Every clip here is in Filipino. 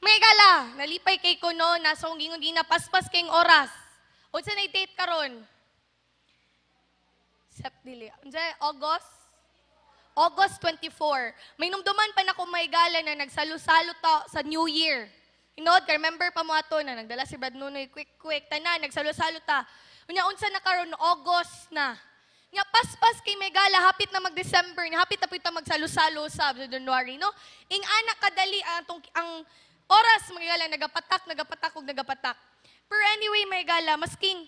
May gala, nalipay kay ko no, nasa kong gingon paspas kayong oras. Unsa na date karon? August 24. May numduman pa na ko may gala na nagsalo-salo ta sa New Year. Hinod, remember pa mo ato na nagdala si Brad Nunoy, quick, tanan, nagsalo-salo ta. Unya, unsa na karon August na. Nga paspas kay may gala, hapit na mag-December, hapit na pita magsalo-salo sa January, no? Ing anak kadali ang oras may gala, nagapatak. Pero anyway, may gala, masking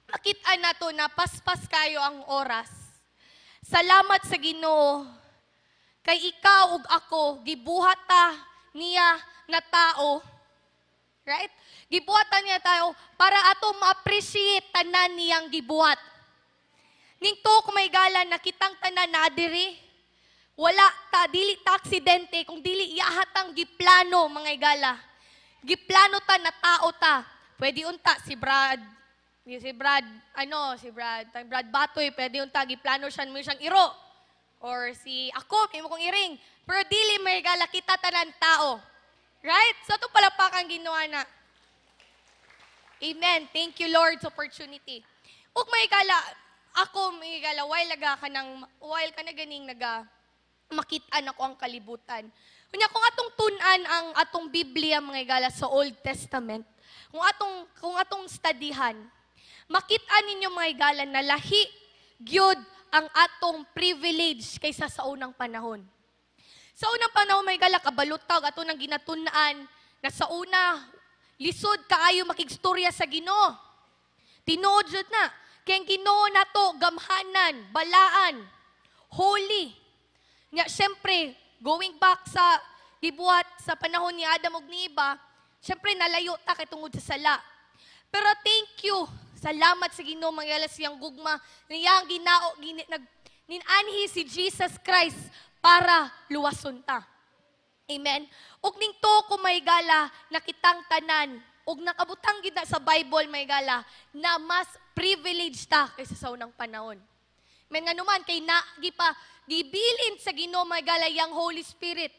makita na to na paspas kayo ang oras. Salamat sa Ginoo. Kay ikaw ug ako, gibuhata niya na tao. Right? Gibuhatan niya tayo para ato ma-appreciate tanan niyang gibuhat. Ningto kung may gala, nakitang tanan na diri. Wala ta, dili ta aksidente, kung dili iyahatang giplano, mga gala. Giplano ta na tao ta. Pwede unta si Brad Batoy, pwede yung tagi, plano siya mo siyang iro. Or si ako, may mo kong iring. Pero dili may gala, kita tanan tao. Right? So ito palapakang ginawa na. Amen. Thank you, Lord, sa opportunity. Ug may gala, while ka na ganing makitaan ako ang kalibutan. Kunya, kung atong tunan ang atong Biblia, mga gala, sa Old Testament, kung atong studyhan, makita ninyo mga igala na lahi gyud ang atong privilege kaysa sa unang panahon. Sa unang panahon mga igala kabalutag ato nang ginatun-an na sa una lisod kaayo makigstorya sa Ginoo. Tinuod jud na kay ang Ginoo nato gamhanan, balaan, holy. Nya syempre going back sa gibuhat sa panahon ni Adam ug ni Eva, syempre nalayo ta kay tungod sa sala. Pero thank you. Salamat sa Ginoo mga siyang gugma niyang ninanhi si Jesus Christ para luwason ta. Amen. Ug ningto ko may gala nakitang tanan ug nakabutang gid sa Bible may gala na mas privileged ta kaysa sa unang panahon. Men nga naman kay gibilin sa Ginoo may gala yang Holy Spirit.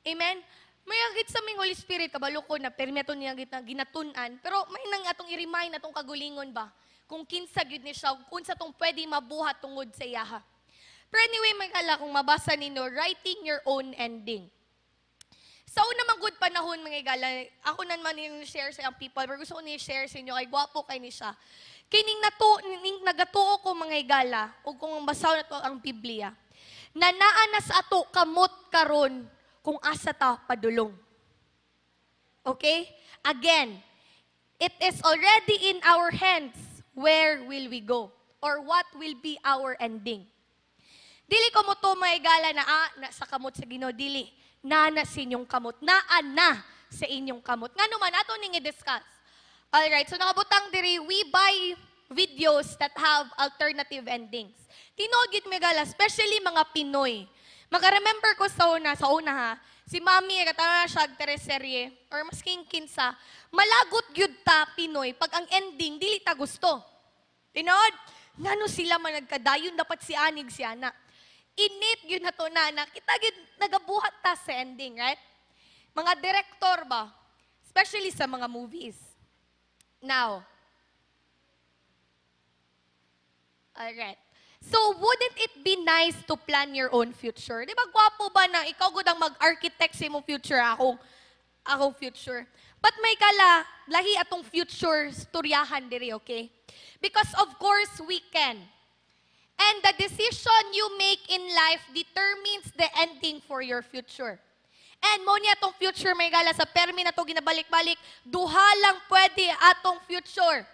Amen. May agit sa ming Holy Spirit, kabalo ko na permeto niya ginatunan, pero may nang atong i-remind atong kagulingon ba, kung kinsa gyud ni siya, kung sa tong pwede mabuhat tungod sa iyaha. Pero anyway, may kala kung mabasa ninyo, writing your own ending. Sa una mang good panahon, mga igala, ako naman yung share sa people, pero gusto ko ni-share sa inyo, kay gwapo kay ni siya. Kay ning nagatuo ko mga igala, o kung basaw na to ang Biblia, na naanas ato kamot karon kung asa ta padulong. Okay? Again, it is already in our hands where will we go or what will be our ending. Dili ko mo to maigala na sa kamot sa Ginoo, dili na sa inyong kamot, na sa inyong kamot. Nga naman, ato ning i-discuss. Alright, so nakabutang diri, we buy videos that have alternative endings. Tinogit megala, especially mga Pinoy. Maka-remember ko sa una ha, si Mami, katama siya teleserye, or masking kinsa, malagot gyud ta Pinoy, pag ang ending, dili ta gusto. Tinod, ngano sila man nagkadayon, dapat si Anig siya na. Init gyud na to na, kita gyud nagabuhat ta sa ending, right? Mga direktor ba? Especially sa mga movies. Now, alright. So, wouldn't it be nice to plan your own future? Di ba, gwapo ba na ikaw gud ang mag-architect sa imong future, akong future? But may kala, lahi atong future storyahan diri, okay? Because of course, we can. And the decision you make in life determines the ending for your future. And mo niya atong future, may gala, sa permi na to ginabalik-balik, duha lang pwede atong future.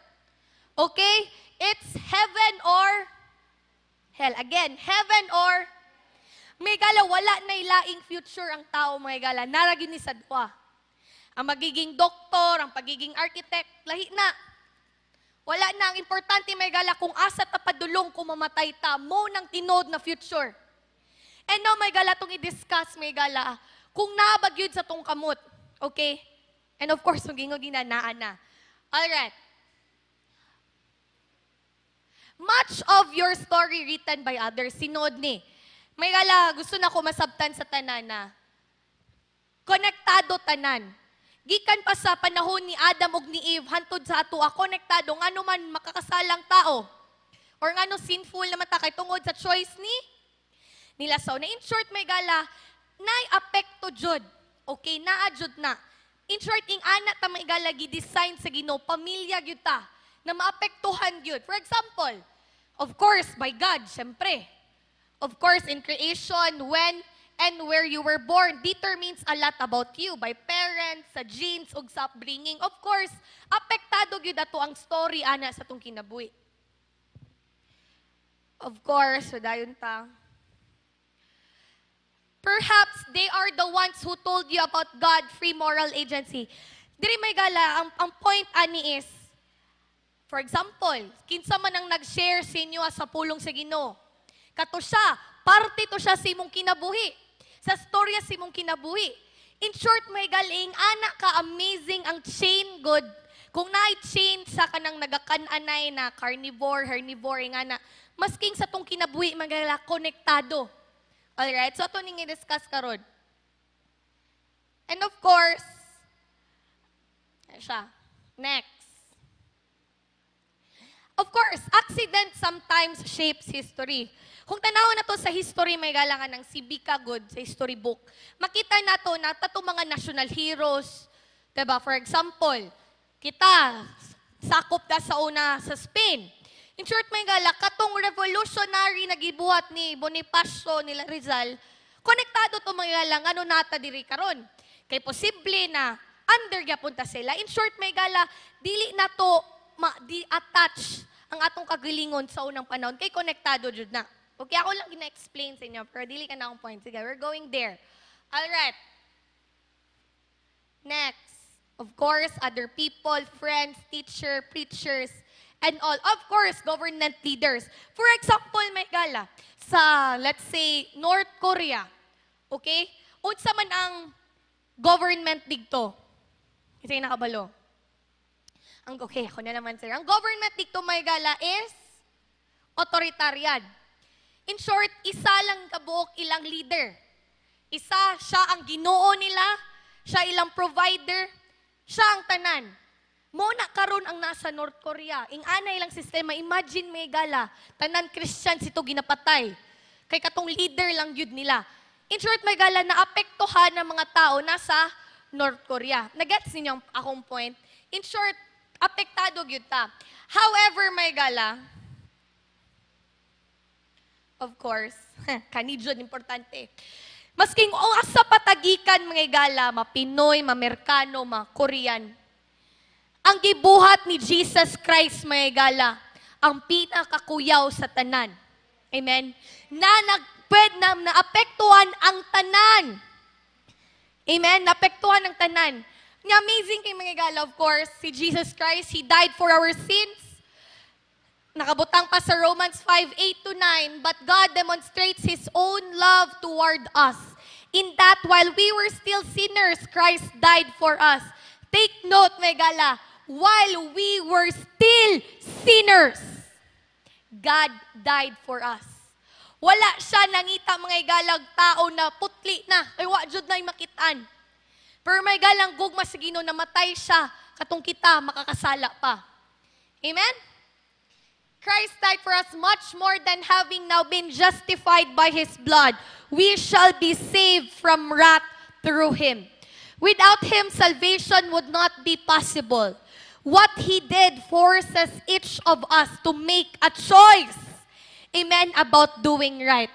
Okay? It's heaven or hell. Again, heaven or may gala, wala na ilaing future ang tao, may gala. Naragin ni Sadwa. Ang magiging doktor, ang pagiging architect, lahi na. Wala na. Ang importante, may gala, kung asa tapadulong kung mamatay ta, mo ng tinod na future. And now, may gala, itong i-discuss, may gala, kung nabagyod sa tong kamot. Okay? And of course, kung ginanaan na. Alright. Much of your story written by others, sinod ni. May gala, gusto na ko masabtan sa tanan na konektado tanan. Gikan pa sa panahon ni Adam ug ni Eve, hantod sa ato, konektado, ngano man makakasalang tao, or ngano sinful naman ta kay tungod sa choice nila. So, na in short, may gala, apekto jud. Okay, naa jud na. In short, ing anak ta may gala, gi-design sa Ginoo, pamilya gyud ta, na maapektuhan gyud. For example, of course, by God, syempre. Of course, in creation, when and where you were born determines a lot about you, by parents, sa genes, ug sa upbringing. Of course, apektado gyud ato ang story ana sa tong kinabuhi. Of course, dayon ta. Perhaps they are the ones who told you about God, free moral agency. Diri may gala, ang point ani is, for example, kinsa man ang nag-share sa inyo sa pulong sa Ginoo. Kato siya, parte to siya sa imong kinabuhi. Sa storya sa imong kinabuhi. In short, may galing, anak ka, amazing ang chain good. Kung na-chain sa kanang nagakan-anay na carnivore, herbivore, nga na, masking sa tong kinabuhi, magala, konektado. Alright? So, ito ning i-discuss karon. And of course, siya. Next. Of course, accident sometimes shapes history. Kung tanaw na to sa history, may galangan ng si Bika Good sa history book. Makita na to na tato mga national heroes. Diba? For example, kita, sakop na sa una sa Spain. In short, may gala, katong revolutionary na gibuhat ni Bonifacio nila Rizal, konektado to mga galang, ano nata diri karon. Kay posible na under punta sila. In short, may gala, dili na to di-attach ang atong kagalingon sa unang panahon. Kay konektado jud na. Okay, ako lang gina-explain sa inyo, pero dili ka na akong point. Sige, we're going there. Alright. Next. Of course, other people, friends, teacher, preachers, and all. Of course, government leaders. For example, may gala, sa, let's say, North Korea. Okay? Unsa man ang government dito? Kasi nakabalo. Okay, ako na naman, sir. Ang government dito, may gala, is authoritarian. In short, isa lang kabuok ilang leader. Isa, siya ang Ginoo nila, siya ilang provider, siya ang tanan. Muna karon ang nasa North Korea. Ing anay lang sistema, imagine may gala, tanan Christian sito ginapatay. Kay katong leader lang yun nila. In short, may gala na apektuhan ng mga tao nasa North Korea. Nagets ninyo akong point? In short, apektado yun ta. However, may gala, of course, kanidyon, importante. Masking asa patagikan mga gala, ma-Pinoy, ma-Amerikano, ma-Korean, ang gibuhat ni Jesus Christ, mga gala, ang pinakakuyaw sa tanan. Amen? Na naapektuhan ang tanan. Amen? Naapektuhan ang tanan. Nga amazing kay mga gala, of course, si Jesus Christ, He died for our sins. Nakabutang pa sa Romans 5:8-9, but God demonstrates His own love toward us, in that while we were still sinners, Christ died for us. Take note, may gala, while we were still sinners, God died for us. Wala siya nangita mga galag tao na putli na, ay wajud na makitaan. Pero may galang gugma sa Ginoo, namatay siya, katong kita makakasala pa. Amen? Christ died for us much more than having now been justified by His blood. We shall be saved from wrath through Him. Without Him, salvation would not be possible. What He did forces each of us to make a choice, amen, about doing right.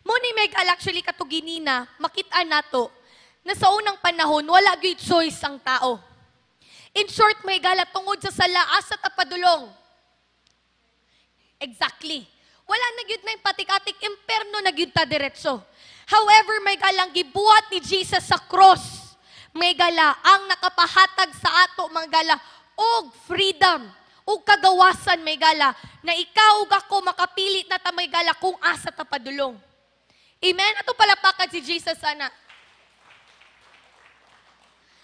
Muni may actually katuginina, makita nato, na sa unang panahon, wala gyud choice ang tao. In short, may gala tungod sa sala, asa tapadulong. Exactly. Wala na gyud na yung patik-atik, imperno na gyud ta diretso. However, may galang gibuhat ni Jesus sa cross. May gala ang nakapahatag sa ato, mga gala, og freedom, og kagawasan, may gala, na ikaw ug ako makapilit na ta, may gala, kung asa ta padulong. Amen? Ato palapakan si Jesus, ana.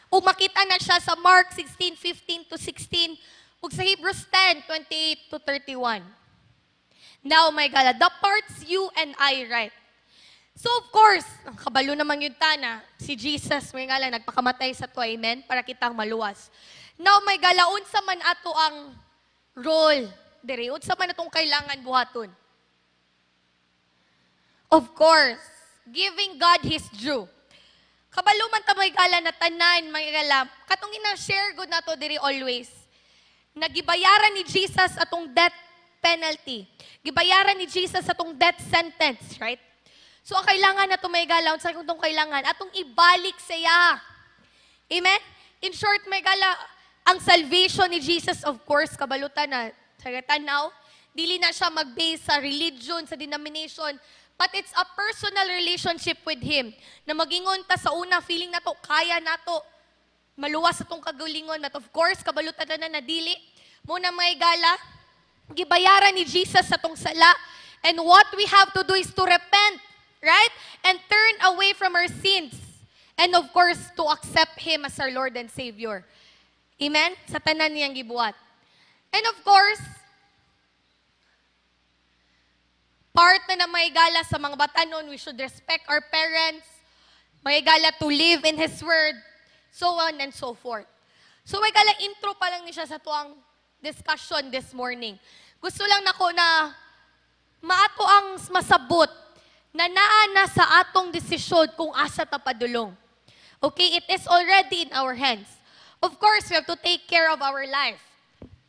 O makita na siya sa Mark 16:15-16, ug sa Hebrews 10:28-31. Now, my God, the parts you and I write, So of course, ang kabalo naman yung tana, si Jesus, may gala, nagpakamatay sa to, amen, para kitang maluwas. Now, may gala, unsa man ato ang role, diri, unsa man atong kailangan buhaton. Of course, giving God His due. Kabalo man ta may gala na tanan, may gala, katong ina-share good na to diri always. Nagibayaran ni Jesus atong death penalty. Gibayaran ni Jesus atong death sentence, right? So, ang kailangan na ito may gala, unsa itong kailangan, atong ibalik siya. Amen? In short, may gala, ang salvation ni Jesus, of course, kabalutan na, sa tanaw, dili na siya mag-base sa religion, sa denomination, but it's a personal relationship with Him, na magingon ta sa una, feeling na to, kaya na to, maluwas atong kagalingon, at of course, kabalutan na nadili, muna may gala, gibayaran ni Jesus atong sala, and what we have to do is to repent, right? And turn away from our sins. And of course, to accept Him as our Lord and Savior. Amen? Sa tanan niyang gibuhat. And of course, part na may gala sa mga batanon, we should respect our parents, may gala to live in His Word, so on and so forth. So may gala, intro pa lang niya sa tuang discussion this morning. Gusto lang nako na maato ang masabot na naana sa atong desisyon kung asa ta padulong. Okay, it is already in our hands. Of course, we have to take care of our life.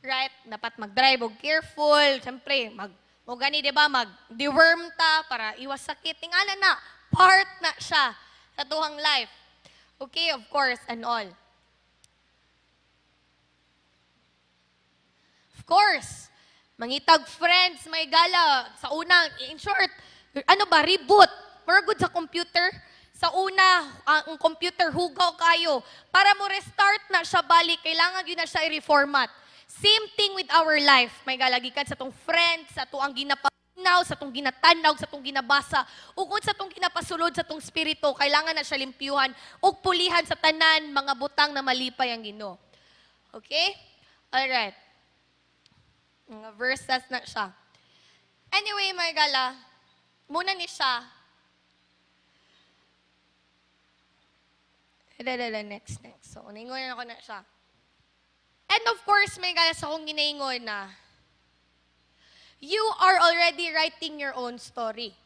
Right? Dapat mag-drive og careful. Siyempre, gani, di ba, mag-deworm ta para iwas sakit. Tingala na, part na siya sa tuhang life. Okay, of course, and all. Of course, mangitag friends, may gala. Sa unang, in short, reboot. More good sa computer. Sa una, ang computer hugaw kayo. Para mo restart na siya balik, kailangan yun na siya i-reformat. Same thing with our life. May galagikan sa tong friends, sa tuang ginapanaw, sa tong ginatanaw, sa tong ginabasa, ugod sa tong ginapasulod sa tong spirito, kailangan na siya limpyuhan ug pulihan sa tanan, mga butang na malipay ang Ginoo. Okay? Alright. Mga verses na siya. Anyway, may gala, muna ni siya. Next. So, uningon ako na siya. And of course, may gala sa akong ginaingon na you are already writing your own story.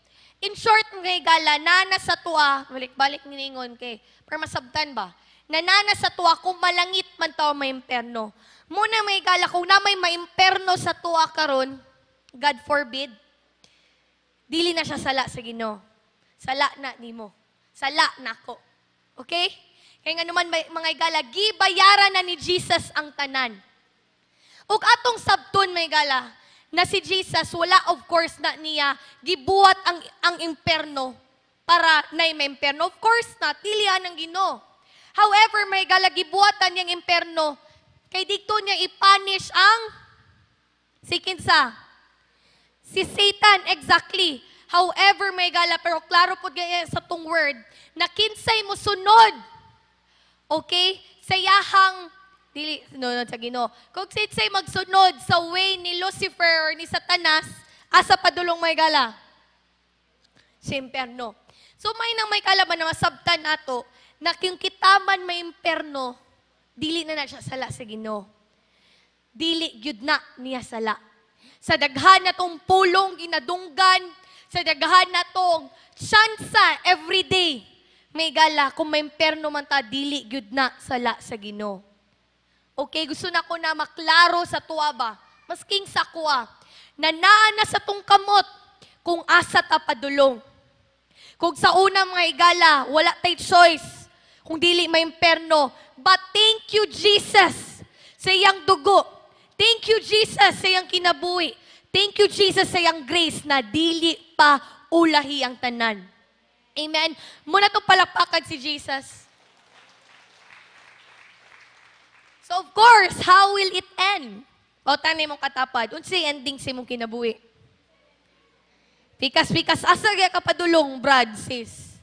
In short, may gala, nana sa tuwa, balik-balik ginaingon kay, para masabtan ba? Nanana sa tuwa, kung malangit man tao may imperno. Muna may gala, kung na may maimperno sa tuwa karon, God forbid, dili na siya sala sa Ginoo. Sala na nimo. Sala na ko. Okay? Kaya nga naman mga gala, gibayaran na ni Jesus ang tanan. Ug atong sabton may gala, na si Jesus, wala of course na niya, gibuhat ang imperno para na may imperno. Of course na, tilian ng Ginoo. However, may gala, gibuhatan niyang imperno, kay dito niya ipanish ang si kinsa? Si Satan, exactly. However, may gala, pero klaro po ganyan sa tong word, na kinsay mo sunod. Okay? Sayahang, dili, sunod sa Ginoo. Kung kinsay magsunod sa way ni Lucifer or ni Satanas, asa padulong may gala? Si imperno. So may nang may kalaban na masabtan nato, na kung kitaman may imperno, dili na siya sala sa Ginoo. Dili gyud na niya sala. Sa daghan na tong pulong ginadunggan, sa daghan na tong tsansa everyday, may gala, kung may imperno man ta, dili gyud na sala sa Ginoo. Okay, gusto na ko na maklaro sa tuwa ba? Masking sa kuwa, na naana sa tong kamot, kung asa ta padulong. Kung sa una mga igala, wala tay choice, kung dili may imperno. But thank you, Jesus, sa iyang dugo. Thank you, Jesus, sa iyang kinabuhi. Thank you, Jesus, sa iyang grace na dili pa ulahi ang tanan. Amen? Muna itong palakpakan si Jesus. So, of course, how will it end? O, tanay mong katapad. Unsay ending sa mong kinabuhi? Pikas-pikas, asa kaya kapadulong, brad, sis?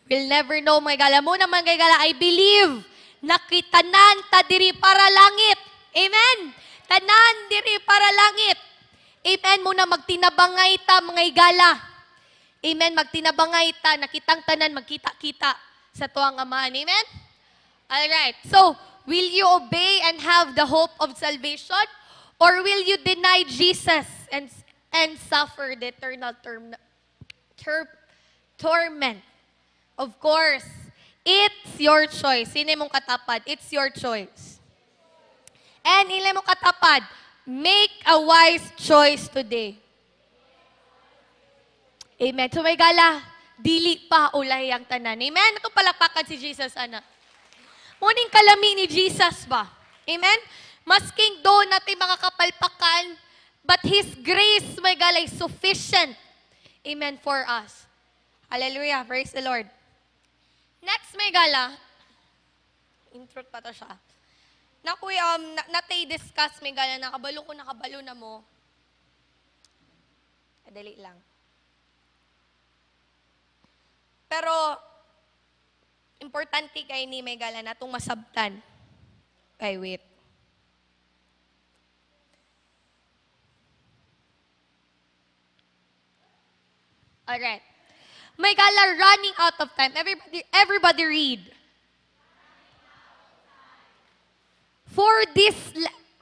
We'll never know, mga gala. Muna, mga gala, I believe na kitanan ta diri para langit. Amen? Tanan diri para langit. Amen? Muna magtinabangay ta, mga igala. Amen. Magtinabangay ta, nakitang tanan, magkita-kita sa tuwang amahan. Amen? Alright. So, will you obey and have the hope of salvation? Or will you deny Jesus and suffer the eternal torment? Of course, it's your choice. Sino mong katapad? It's your choice. And ilan mong katapad? Make a wise choice today. Amen. So may gala, dili pa ulay ang tanan. Amen? Ito palapakan si Jesus, anak. Muning kalami ni Jesus ba? Amen? Masking do natin mga kapalpakan, but His grace, may gala, is sufficient. Amen, for us. Hallelujah. Praise the Lord. Next, may gala. Intro pa to siya. Nakuy, natay discuss, may gala, nakabalo na mo. Dali lang. Pero, importante kay ni may gala na itong masabtan. Okay, wait. Alright. May gala, running out of time. Everybody read. For this,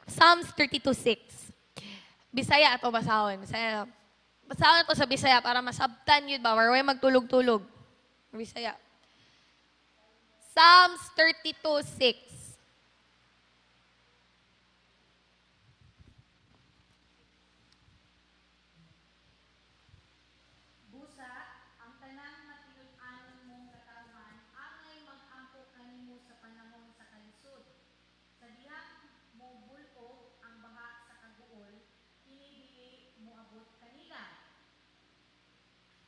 Psalms 32:6. Bisaya ato basahon. Bisaya. Basahon ito sa Bisaya para masabtan yun ba? Warway magtulog-tulog. Bisaya. Psalms 32:6.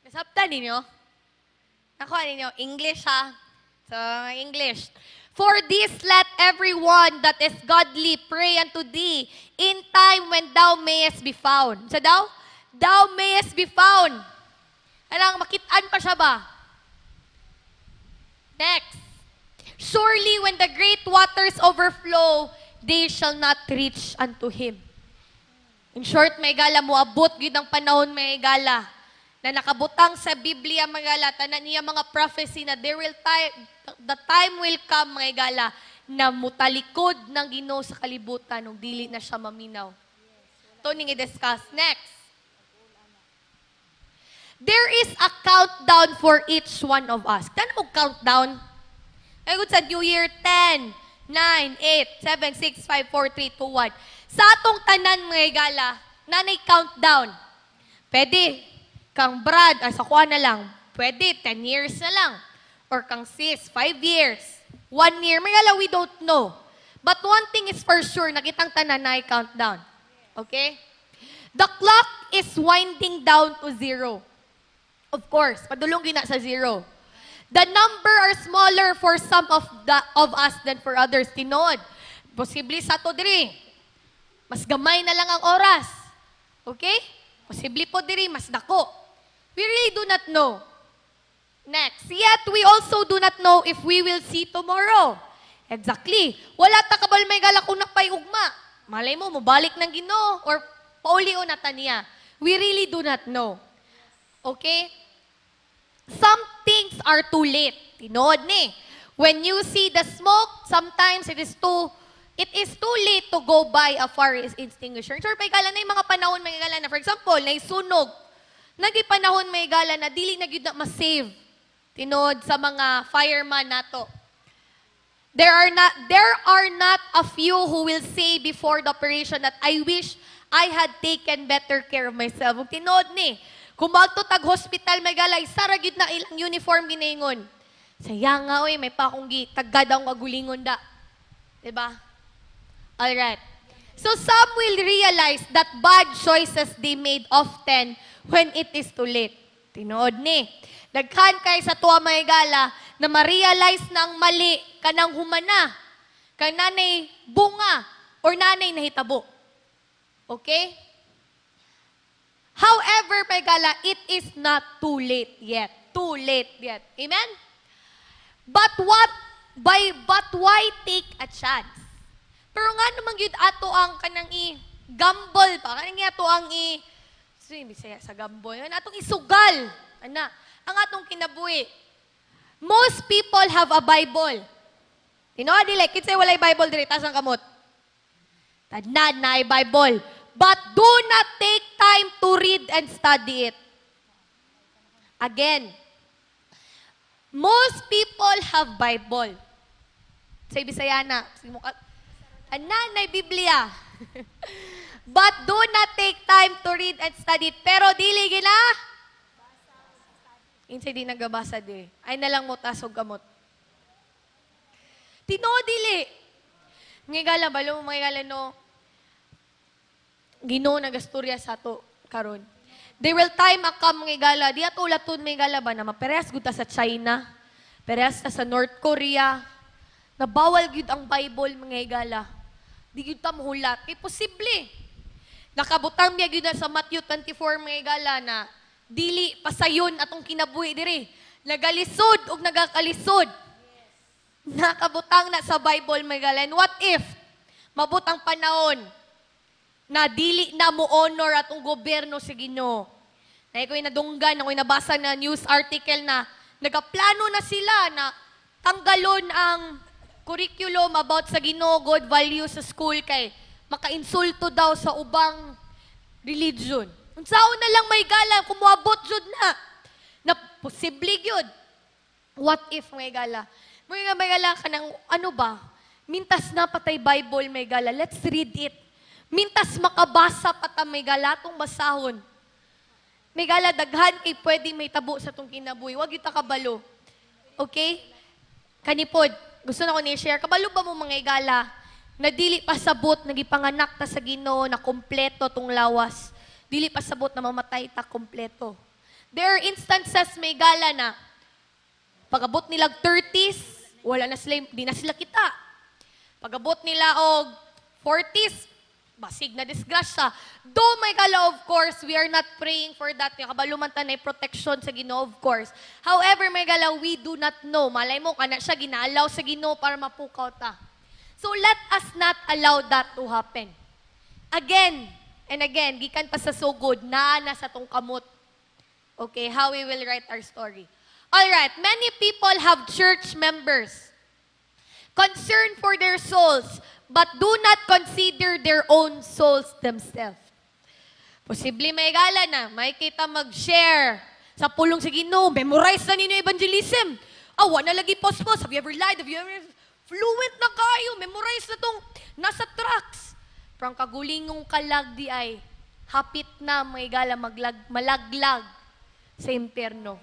Nasabtan ninyo? Nakuha ninyo? English ha? So, English. For this let everyone that is godly pray unto thee in time when thou mayest be found. So daw? Thou mayest be found. Alang, makitaan pa siya ba? Next. Surely when the great waters overflow, they shall not reach unto him. In short, may gala mo, abot yun ang panahon may gala. Na nakabutang sa Biblia, mga gala, tanan niya mga prophecy na the time will come, mga gala, na mutalikod ng Ginoo sa kalibutan nung dili na siya maminaw. Ito ning i-discuss. Next. There is a countdown for each one of us. Kaya mo countdown? Ay sa New Year, 10, 9, 8, 7, 6, 5, 4, 3, 2, 1. Sa atong tanan, mga gala, nanay countdown. Pwede. Kang Brad, sa kuha na lang, pwede, 10 years na lang. Or kang sis, 5 years, 1 year. May gala, we don't know. But one thing is for sure, nakitang tanan na countdown. Okay? The clock is winding down to 0. Of course, padulong gina sa 0. The number are smaller for some of us than for others. Tinod. Posible sa to diri. Mas gamay na lang ang oras. Okay? Posible po diri, mas dako. We really do not know. Next. Yet, we also do not know if we will see tomorrow. Exactly. Wala ta kabal may gala kung napayugma. Malay mo, mabalik ng Ginoo or pauli o nata niya. We really do not know. Okay? Some things are too late. Tinood ni. When you see the smoke, sometimes it is too late to go buy a fire extinguisher. Sure, may gala na yung mga panahon may gala na. For example, naisunog. Nagipanahon may gala na dili na gyud na ma-save. Tinod sa mga fireman nato. There are not a few who will say before the operation that I wish I had taken better care of myself. Ug tinod ni, kung magtutag hospital may gala, isara gyud na ilang uniform ginaingon. Sayang nga oy, may pa akong tagad ang agulingon da. Diba? All right. So some will realize that bad choices they made often when it is too late. Tinood ni. Daghan kay sa tuwa may gala na ma-realize na ang mali kanang humana. Kang nanay bunga or nanay nahitabo. Okay? However, may gala, it is not too late yet. Too late yet. Amen? But why take a chance? Pero nga naman yun ato ang kanang gamble pa. Kanang ato ang Bisaya sa gamble. Atong isugal. Ana, ang atong kinabuhi. Most people have a Bible. Tinoa dili, kinsay walay Bible diri tas ang kamot. Tanan na Bible. But do not take time to read and study it. Again, most people have Bible. Sa Bisayana, tanan na Biblia. But do not take time to read and study it. Pero dili gina. Insay di nagabasa di. Ay nalang mo tasog kamot. Tinoo dili. Ngigala balo mga igala no. Ginoo nagastorya sa to karon. There will time akam mga igala di ato laton mga igala ba na maperehas gud ta sa China. Perehas ta sa North Korea. Na bawal gyud ang Bible mga igala. Di gyud ta mahulat. Posible. Nakabutang niya gyud sa Matthew 24 mga igala na dili pasayon atong kinabuhi diri. Nagalisod ug nagakalisod. Nakabutang na sa Bible mga igala. And what if mabutang panahon na dili na mo honor atong gobyerno sa Ginoo? Na ako'y nadunggan, ako'y nabasa na news article na nagaplano na sila na tanggalon ang curriculum about sa Ginoo, God values sa school kay makainsulto daw sa ubang religion. Unsaon na lang may gala, kumuabot jud na posible gyud. What if may gala? May gala ka ng ano ba? Mintas na patay Bible may gala. Let's read it. Mintas makabasa pata may gala tong basahon. May gala daghan kay pwede may tabo sa tong kinabuhi. Wag kita kabalo. Okay? Kanipod, gusto na ko ni-share. Kabalo ba mo mga igala? Na dili pasabot, nagipanganak ta sa Ginoo, na kompleto tong lawas. Dili pasabot na mamatay ta kompleto. There are instances may gala na pagabot nila 30s, wala na sila, di na sila kita. Pagabot nila og 40s, basig na disgrasya. Though may gala, of course, we are not praying for that. Kabaluman ta na protection sa Ginoo, of course. However, may gala, we do not know. Malay mo, kana siya ginaalaw sa Ginoo para mapukaw ta. So let us not allow that to happen. Again and again, gikan pa sa sugod, na sa tong kamot. Okay, how we will write our story. Alright, many people have church members concerned for their souls, but do not consider their own souls themselves. Posible may gala na, may kita mag-share sa pulong sa Ginoo, memorize na ninyo evangelism. Awa na lagi post-post, have you ever lied? Have you ever fluent na kayo? Memorize na tong nasa tracks. Parang kagulingong kalag di ay hapit na may gala malaglag sa impyerno.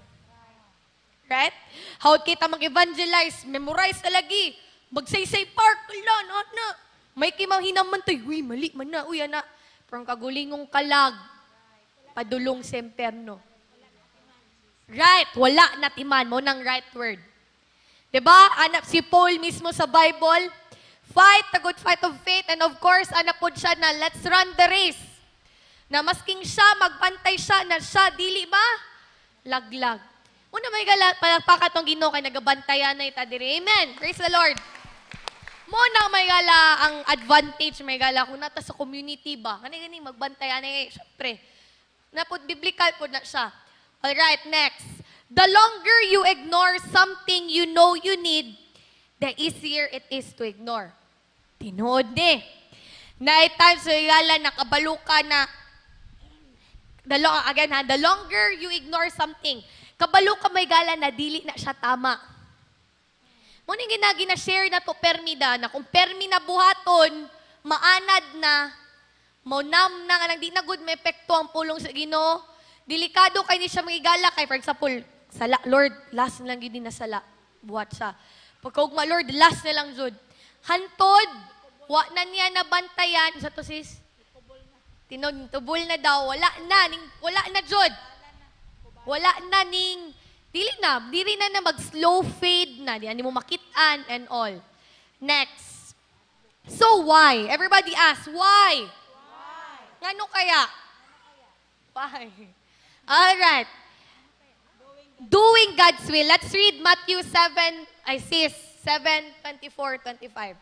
Right? How kita mag-evangelize, memorize na lagi. Magsaysay park, na. May kimang hinaman tayo, uy, mali man na, uy, ana. Parang kagulingong kalag, padulong sa impyerno. Right, wala na timan mo ng right word. Diba? Anak si Paul mismo sa Bible, fight the good fight of faith, and of course, anak po siya na let's run the race. Na masking siya, magbantay siya, na siya, dili ba? Laglag. Una may gala, palagpakat ng Ginoo kay nagabantayan na itadiri. Amen. Praise the Lord. Muna may gala ang advantage may gala kung nata sa community ba. Kani magbantayan na syempre. Napod biblical po na siya. Alright, next. The longer you ignore something you know you need, the easier it is to ignore. Tinood ni. Na times may gala nakabalo ka na the longer you ignore something, kabalo ka may gala na dili na siya tama. Muning gina-share na to permida na kung permi na buhaton, maanad na, maunam na, anang di na good may epekto ang pulong sa Ginoo. Delikado kay ni siya magigala kay for example, sala, Lord, last na lang yun din na sala. Buhat siya. Pagkaugma, Lord, last na lang jud. Hantod, wa na niya nabantayan. Sa to sis? Tinutubol na daw. Wala na jud. Wala na ning, dili na mag-slow fade na. Di mo makitaan and all. Next. So why? Everybody ask, why? Ngano kaya? Why? Alright. Doing God's will. Let's read Matthew 7:24-25.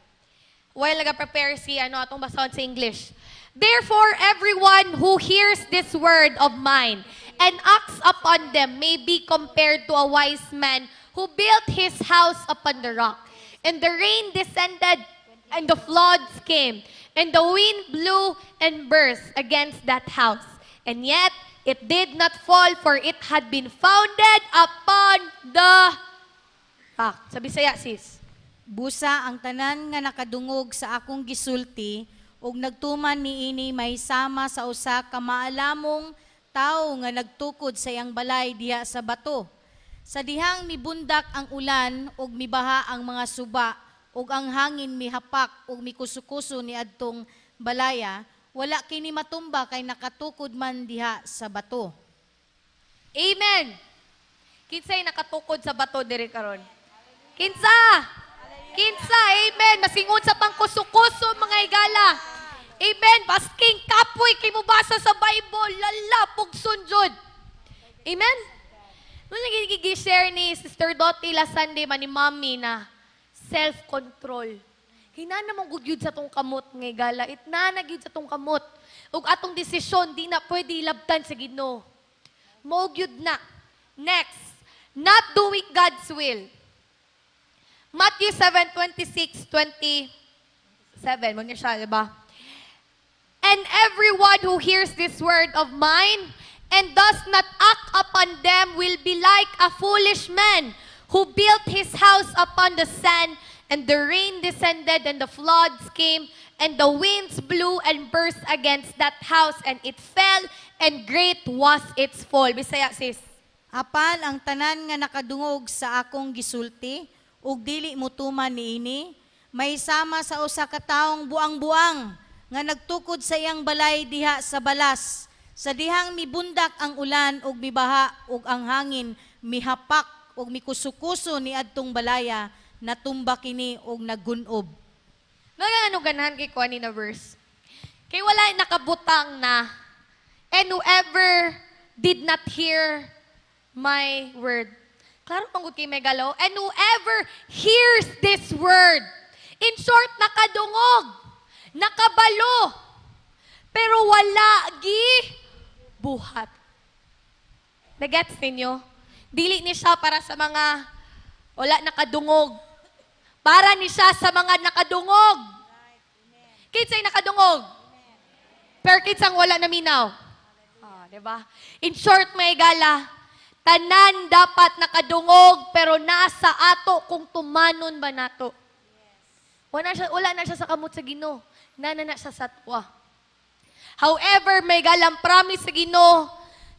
While nag-prepare si atong basahon sa English. Therefore, everyone who hears this word of mine and acts upon them may be compared to a wise man who built his house upon the rock. And the rain descended, and the floods came, and the wind blew and burst against that house. And yet, it did not fall, for it had been founded upon the rock. Sa Bisaya, sis. Busa ang tanan nga nakadungog sa akong gisulti, ug nagtuman niini may sama sa usa ka maalamong tao nga nagtukod sa iyang balay diha sa bato. Sa dihang mibundak ang ulan ug mibaha ang mga suba ug ang hangin mihapak ug mikusukuso ni adtong balaya, wala kini matumba kay nakatukod man diha sa bato. Amen. Kinsay nakatukod sa bato diri karon? Kinsa? Kinsa? Amen. Masingod sa pangkusukuso mga higala. Amen. Basking kapoy kay mo basa sa Bible, lalapog sunjod. Amen. Nung nagigishare ni Sister Dottie last Sunday man ni Mommy na self-control. Hinana mong gugyud sa tong kamot nga higala. Itna gyud sa tong kamot. Ug atong desisyon di na pwede ilabtan sa Ginoo. Mao gyud na. Next, not doing God's will. Matthew 7:26-27. Mo niya siya, diba? And everyone who hears this word of mine and does not act upon them will be like a foolish man who built his house upon the sand, and the rain descended, and the floods came, and the winds blew and burst against that house, and it fell, and great was its fall. Bisaya, sis. Apan ang tanan nga nakadungog sa akong gisulti, ug dili motuman niini, may sama sa usa ka taong buang-buang nga nagtukod sa iyang balay diha sa balas. Sa dihang mibundak ang ulan ug mibaha ug ang hangin mihapak ug mikusukuso ni adtong balaya, natumba kini ug naggunob. Ano ganahan kay kuha ni na verse? Kay wala nakabutang na, and whoever did not hear my word. Klaro manggod kay may galaw. And whoever hears this word, in short, nakadungog, nakabalo, pero wala buhat. Nagets ninyo? Dili ni siya para sa mga wala nakadungog. Para ni siya sa mga nakadungog. Kinsay nakadungog? Pero kinsang wala naminaw. Diba? In short, may gala, tanan dapat nakadungog, pero nasa ato kung tumanon ba nato. Wala na siya sa kamot sa Ginoo. Nana na siya sa tuwa. However, may galang promise sa Ginoo,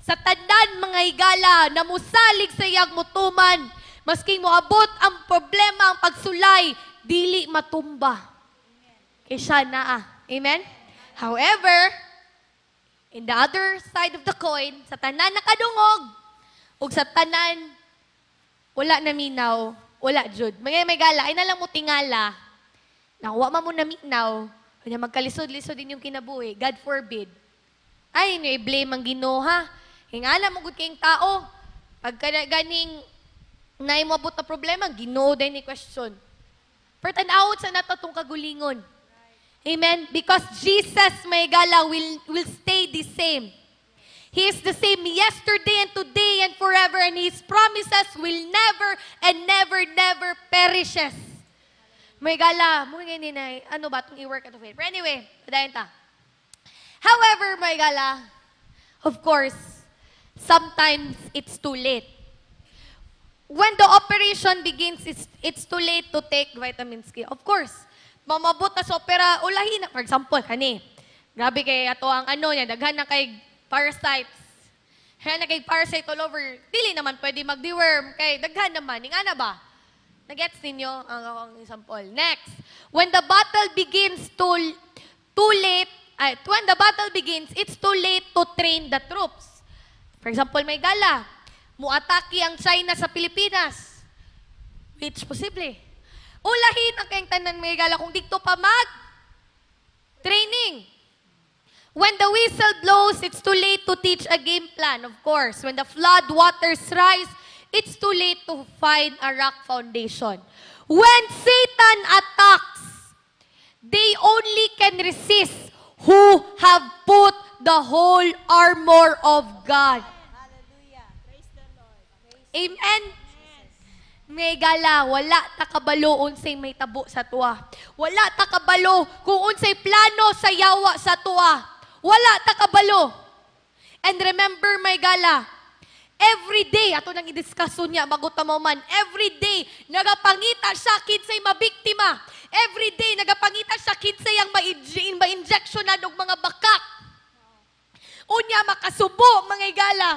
sa tanan mga higala na musalig sa iyang mutuman, masking moabot ang problema, ang pagsulay, dili matumba. Kay siya naa. Amen? However, in the other side of the coin, sa tanan nakadungog, ug sa tanan wala naminaw, wala jud. May gala, ay nalang mo tingala, nakuha mo naminaw, kanya magkalisod-lisod din yung kinabuhi. God forbid. Ay, no, i-blame ang Ginoo, ha? Hingala mo gud kayong tao. Pag ganing naimabot na problema, Ginoo din ni question. Pero tanawot sa nato tong kagulingon. Amen? Because Jesus, may gala, will stay the same. He is the same yesterday and today and forever, and His promises will never and never perishes. May gala, mo ngayon na, ano ba itong i-work at faith? But anyway, padayon ta. However, may gala, of course, sometimes it's too late. When the operation begins, it's too late to take vitamins K. Of course, mamabot na sa opera, ulahin na. For example, kani, grabe kay ato ang ano niya, daghan na kay parasites. Kaya na kay parasite all over. Dili naman pwede mag-deworm, kay daghan naman. Nga na ba? Nagets ninyo ang example. Next, when the battle begins, when the battle begins, it's too late to train the troops. For example, may gala, muatake ang China sa Pilipinas. Which posible. Ulahin ang kayong tanan may gala kung dito pa training. When the whistle blows, it's too late to teach a game plan, of course. When the flood waters rise, it's too late to find a rock foundation. When Satan attacks, they only can resist who have put the whole armor of God. Amen? May gala, wala ta kabalo unsay may tabo sa tuwa. Wala ta kabalo kung unsay plano sa yawa sa tuwa. Wala ta kabalo. And remember, may gala, every day, ato nang i-discussion niya, maguta mo man, every day, nagapangita siya, kinsay mabiktima. Every day, nagapangita siya, kinsay ang ma-injection na ng mga bakak. Unya, makasubo, mga igala,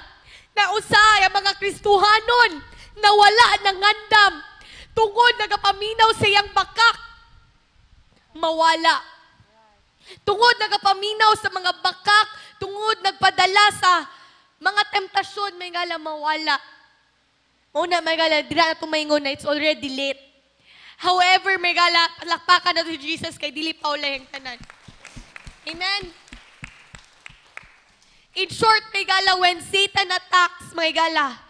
na usay ang mga Kristuhanon, na wala ng ngandam, tungod nagapaminaw sa iyang bakak, mawala. Tungod nagapaminaw sa mga bakak, tungod nagpadala sa mga temptasyon, may gala mawala. Una, may gala, dira na tumaingon na, it's already late. However, may gala, palakpakan na to Jesus kay dili pa ulay ang tanan. Amen? In short, may gala, when Satan attacks, may gala,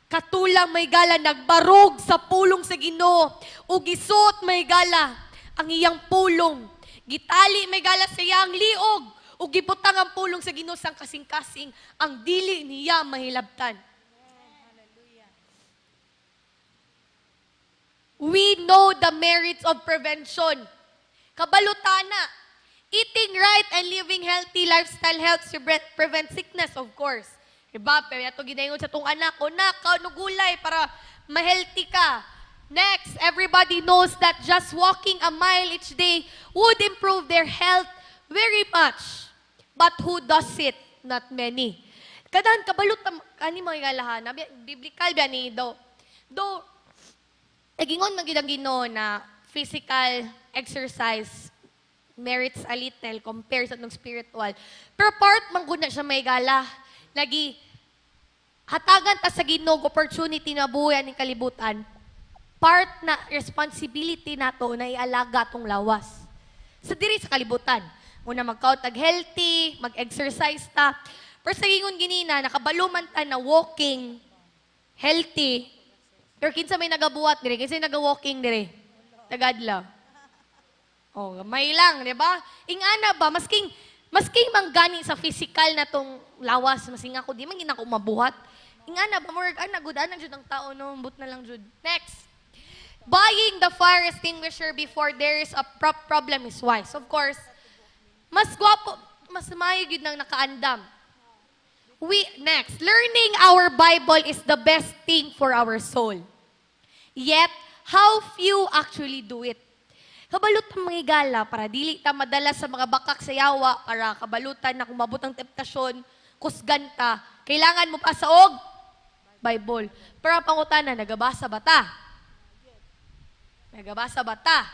katulang may gala, nagbarog sa pulong sa Ginoo, o gisot may gala, ang iyang pulong. Gitali may gala sa iyang liog, o gibutang ang pulong sa Ginoo sang kasing-kasing, ang dili niya mahilabtan. We know the merits of prevention. Kabalutana, eating right and living healthy lifestyle helps to prevent sickness, of course. Diba? Pero ito ginayon sa itong anak, o nugulay para ma-healthy ka. Next, everybody knows that just walking a mile each day would improve their health very much. But who does it? Not many. Kadahan, kabalot, ani mga galahan, biblical ba ni do? Do, nagingon magiging Ginoo na physical exercise merits a little compared sa itong spiritual. Pero part, mangguna siya may gala. Lagi, hatagan ta sa Ginoo opportunity na buhay ng kalibutan. Part na responsibility nato na ialaga tong lawas. Sa diri sa kalibutan. Muna mag-countag healthy, mag-exercise ta. Pero sa gingon ginina, nakabaluman ta na walking, healthy. Pero kinsa may nagabuhat dire, kinsa may naga-walking dire. Tagadla. Oh, may lang, di ba? Ingana ba, masking manggani sa physical na tong lawas, masing ako, di man ginako mabuhat. Ingana ba, more, nagudan na jud ang tao, no? But na lang jud. Next. Buying the fire extinguisher before there is a problem is wise. Of course, mas gwapo, mas mayo yun nang nakaandam. Next, learning our Bible is the best thing for our soul. Yet, how few actually do it? Kabalutan mga igala para dili ta madala sa mga bakak sa yawa, para kabalutan na kung mabutang temptasyon, kusganta, kailangan mo pa sa Bible. Pero ang pangutana, nagabasa ba ta? Nagabasa ba ta?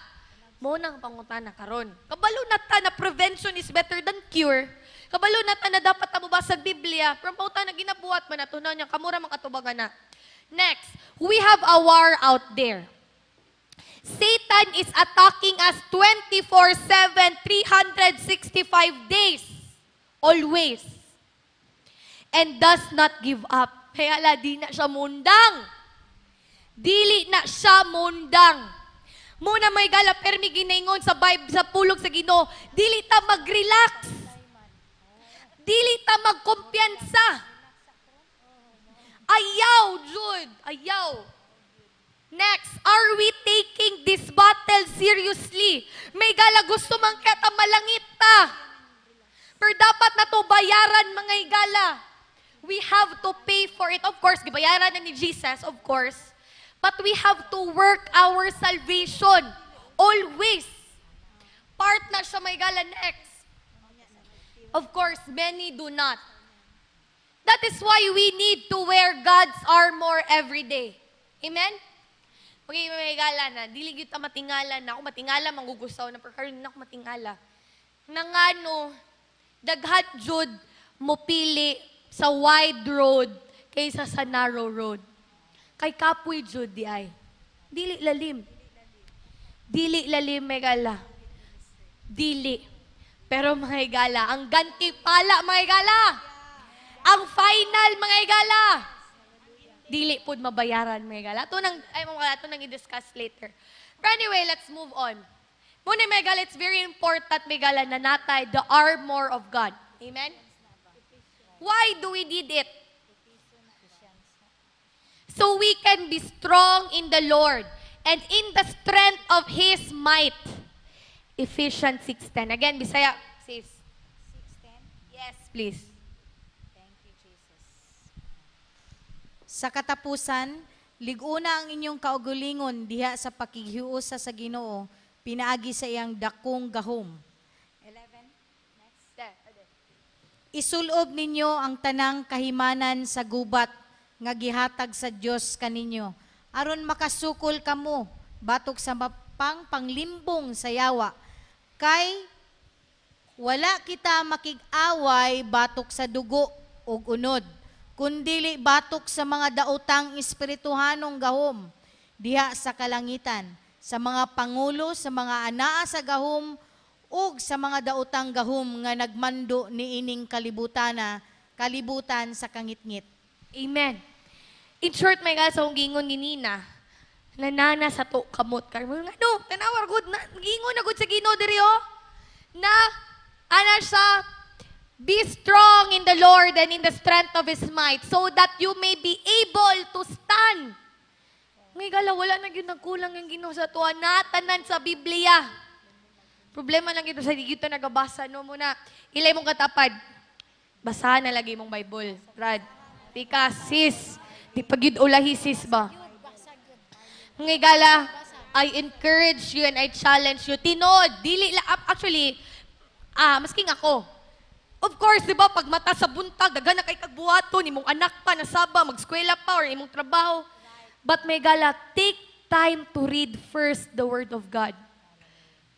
Munang pangutana karon. Kabalo na ta na prevention is better than cure. Kabalo na ta na dapat ta mabasa Biblia. Pero ang pangutana ginabuhat man nato na kamura man katubagan na. Next, we have a war out there. Satan is attacking us 24/7, 365 days. Always. And does not give up. Kaya di na siya mundang. Dili na siya mundang. Muna may gala, permi ginaingon sa Bible, sa pulog sa Ginoo, dili ta mag-relax. Dili ta magkumpiyansa. Ayaw, Jude. Ayaw. Next, are we taking this battle seriously? May gala, gusto man kita malangit ta. Pero dapat na to bayaran, mga igala. We have to pay for it. Of course, gibayaran na ni Jesus, of course. But we have to work our salvation. Always. Part na siya, may gala, next. Of course, many do not. That is why we need to wear God's armor every day. Amen? Okay, may gala na. Dili gyud ta matingala na. Ako matingala, mangugusaw na. Pero karon na ako matingala. Nangano, daghat jud mo pili sa wide road kaysa sa narrow road. Kay kapoy jud di ay. Dili lalim. Dili lalim, may gala. Dili. Pero mga igala, ang ganti-pala, mga igala. Ang final, mga igala. Dili pod mabayaran, mga igala. Ito nang i-discuss later. But anyway, let's move on. Muna may gala, it's very important may gala na natay the armor of God. Amen? Why do we need it? So we can be strong in the Lord and in the strength of His might. Ephesians 6:10. Again, Bisaya, sis. 6:10. Yes, please. Thank you, Jesus. Sa katapusan, liguna ang inyong kaugalingon diha sa pakihiusa sa Ginoo, pinaagi sa iyang dakong gahom. 11. Isulob ninyo ang tanang kahimanan sa gubat nga gihatag sa Dios kaninyo, aron makasukol kamo batok sa mapang panglimbong sa yawa. Kay wala kita makig-away batok sa dugo ug unod, kundili batok sa mga daotang espirituhanong gahom diha sa kalangitan, sa mga pangulo, sa mga anaa sa gahom, ug sa mga daotang gahom nga nagmando niining kalibutan sa kangitngit. Amen. In short, may nga sa gingon ni Nina, nanana sa to kamot. Ano, tanawar good, gingon na good sa Ginoo diri oh. Na, ana siya, be strong in the Lord and in the strength of His might, so that you may be able to stand. Ngay gala, wala na yun nagkulang yung Ginoo sa tuwa, natanan sa Biblia. Problema lang ito sa digito nagabasa, no muna. Ilay mong katapad, basahan na lagi mong Bible, Brad. Tika, sis, di pagyud ulahi sis ba? Ngay gala, I encourage you and I challenge you. Tinod, dili actually, masking ako. Of course, di ba, pag mata sa buntag, daga na kay kagbuhaton, imong anak pa, nasaba, mag-eskwela pa, or imong trabaho. But may gala, take time to read first the Word of God.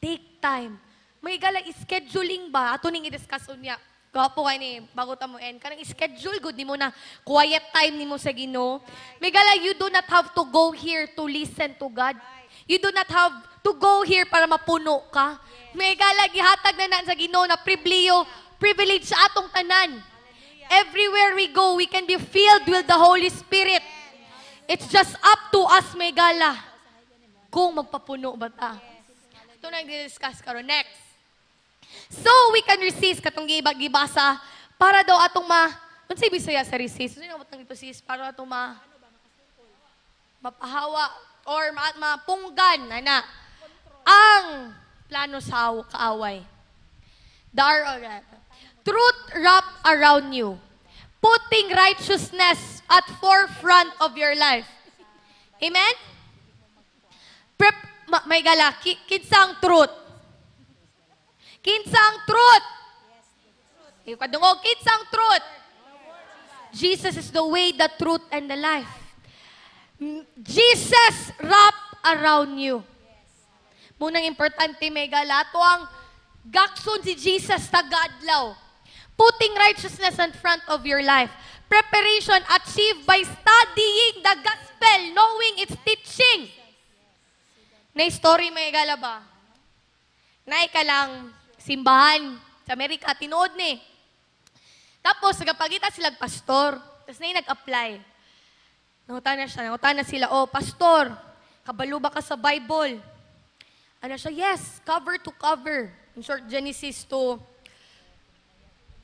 Take time. May gala, scheduling ba? Ato ning i-discuss unya. Gapo kay ni bago ta mo end. Kanang schedule good nimo na quiet time nimo sa Ginoo. May gala, you do not have to go here to listen to God. You do not have to go here para mapuno ka. May gala, gihatag na sa Ginoo na privilege sa atong tanan. Everywhere we go, we can be filled with the Holy Spirit. It's just up to us, may gala, kung magpapuno ba ta. Ito na i-discuss karon. Next. So we can resist katong gibasa para daw atong unsay Bisaya sa resist? Ano nga ito sis? Para atong mapahawa or mapunggan na ang plano sa kaaway. Truth wrap around you, putting righteousness at forefront of your life. Amen? May gala, kinsang truth. Kinsang truth. Kadungog, kinsang truth. Jesus is the way, the truth, and the life. Jesus wrap around you. Munang importante, may gala, ito ang gakson si Jesus tagadlaw. Putting righteousness in front of your life. Preparation achieved by studying the gospel, knowing its teaching. Na story may gala ba? Naikalang simbahan sa Amerika, tinood ni. Tapos, nagpagita sila pastor. Tapos na nag-apply. Nangutan na sila, oh, pastor, kabalo ba ka sa Bible? Ano siya? Yes, cover to cover. In short, Genesis to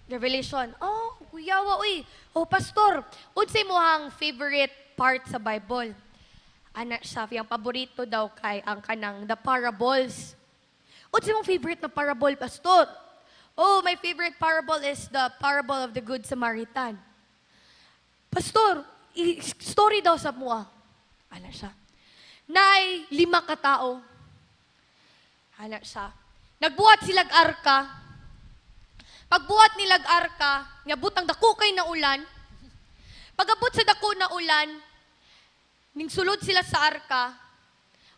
Revelation. Oh, kuyawa, uy. Oh, pastor, unsay mo ang favorite part sa Bible? Ana siya, yung paborito daw kay ang kanang the parables. What's yung favorite na parable, pastor? Oh, my favorite parable is the parable of the Good Samaritan. Pastor, story daw sa mua. Ano siya? Nay, 5 katao. Ano siya? Nagbuhat silag arka. Pagbuhat nilag arka, nyabutang dako kay na ulan. Pagabot sa dako na ulan, ning sulod sila sa arka.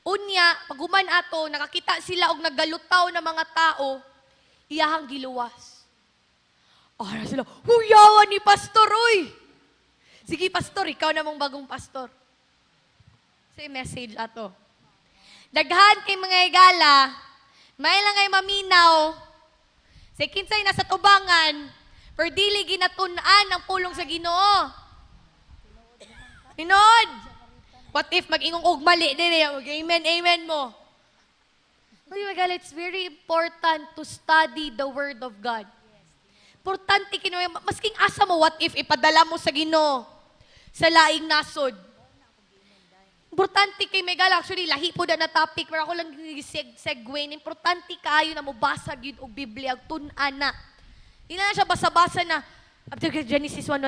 Unya, paghuman ato, nakakita sila og naggalutaw na mga tao, iyahang giluwas. Ara sila, huyawan ni pastor, oy! Sige, pastor, ikaw na mong bagong pastor. Say message ato. Daghan kay mga igala, may lang ay maminaw, say kinsay nasa tubangan, per dili ginatun-an ang pulong sa Ginoo. Tinod! What if mag-ingong og mali din, amen mo. Magala, it's very important to study the Word of God. Importante kinuha, masking asa mo, what if ipadala mo sa Ginoo sa laing nasod. Importante kay Megala, actually, lahi po na topic, pero ako lang segue. Importante kayo na mubasag yun o Biblia, tunana. Hindi na siya basa-basa na, Genesis 1,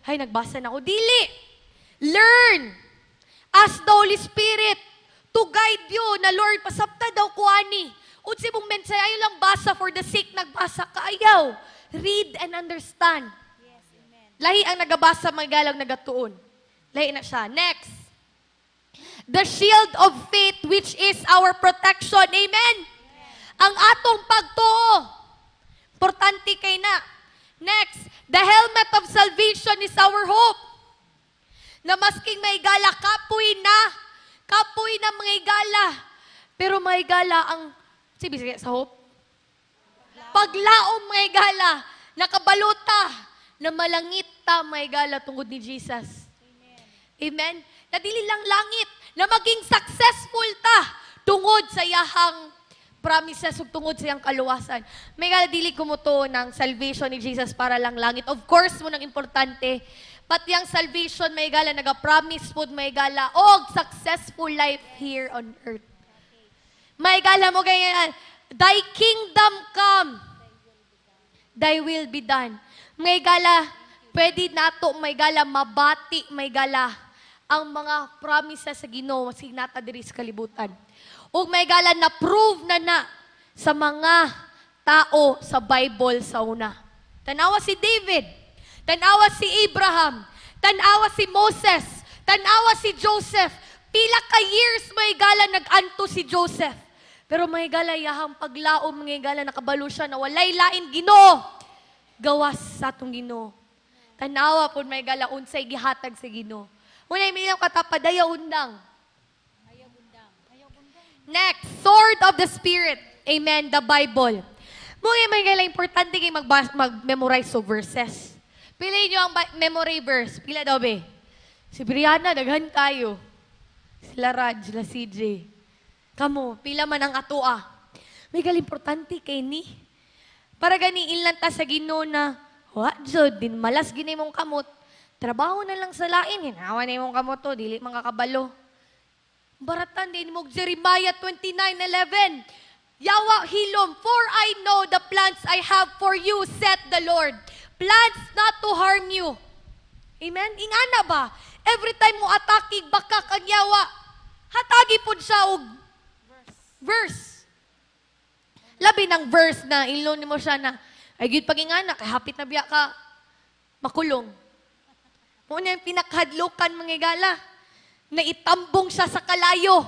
ay, nagbasa na ako. Dili! Learn! Ask the Holy Spirit to guide you na, Lord, pasabta daw ko ani. Unsi mong mensahe, ayaw lang basa for the sake, nagbasa ka, ayaw. Read and understand. Yes, amen. Lahi ang nagabasa, Megala, nagatuon. Lahi na siya. Next. The shield of faith, which is our protection. Amen? Ang atong pagtuo. Importante kay na. Next, the helmet of salvation is our hope. Na masking may gala, kapoy na mga igala. Pero mga igala ang, sige sa hope? Paglaom mga igala, nakabalota, na malangit ta mga igala tungod ni Jesus. Amen? Na dili lang langit, na maging successful ta tungod sa yahang promises ug tungod sa iyang kaluwasan. May dili ko mo to ng salvation ni Jesus para lang langit. Of course, mo nang importante. But yung salvation, may gala, nag-promise po, may gala, og successful life here on earth. May gala mo ganyan, thy kingdom come, thy will be done. May gala, pwede nato, may gala, mabati, may gala, ang mga promises sa Ginoo, signata diri sa kalibutan. Ug may gala na prove na sa mga tao sa Bible sa una. Tanawa si David, tanawa si Abraham, tanawa si Moses, tanawa si Joseph. Pila ka years may gala nag-anto si Joseph. Pero may gala yahang paglaom, may gala nakabalo siya na walay lain Ginoo. Gawas sa atong Ginoo. Tanawa po may gala unsay gihatag sa Ginoo. Unay may katapadaya undang. Next, sword of the Spirit. Amen, the Bible. Mga may gala importante kayo mag-memorize of verses. Piliin nyo ang memory verse. Pila daw be? Si Brianna, daghan tayo. Sila Raj, sila CJ. Kamo, pila man ang atua. May gal importante kay ni. Para ganiin lang ta sa Ginoo na, Jod, din malas ginay mong kamot. Trabaho na lang sa lain. Hinawa na mong kamot to, dili mga kabalo. Baratan din mo, Jeremiah 29:11. Yawa hilom, for I know the plans I have for you, said the Lord. Plans not to harm you. Amen? Ingana ba? Every time mo atake, baka kang yawa, hatagi po siya og verse. Labi ng verse na ilon mo siya na, ay gud pagingana, kay hapit na biya ka, makulong. Muna yung pinakhadlukan mga gala, na itambong siya sa kalayo.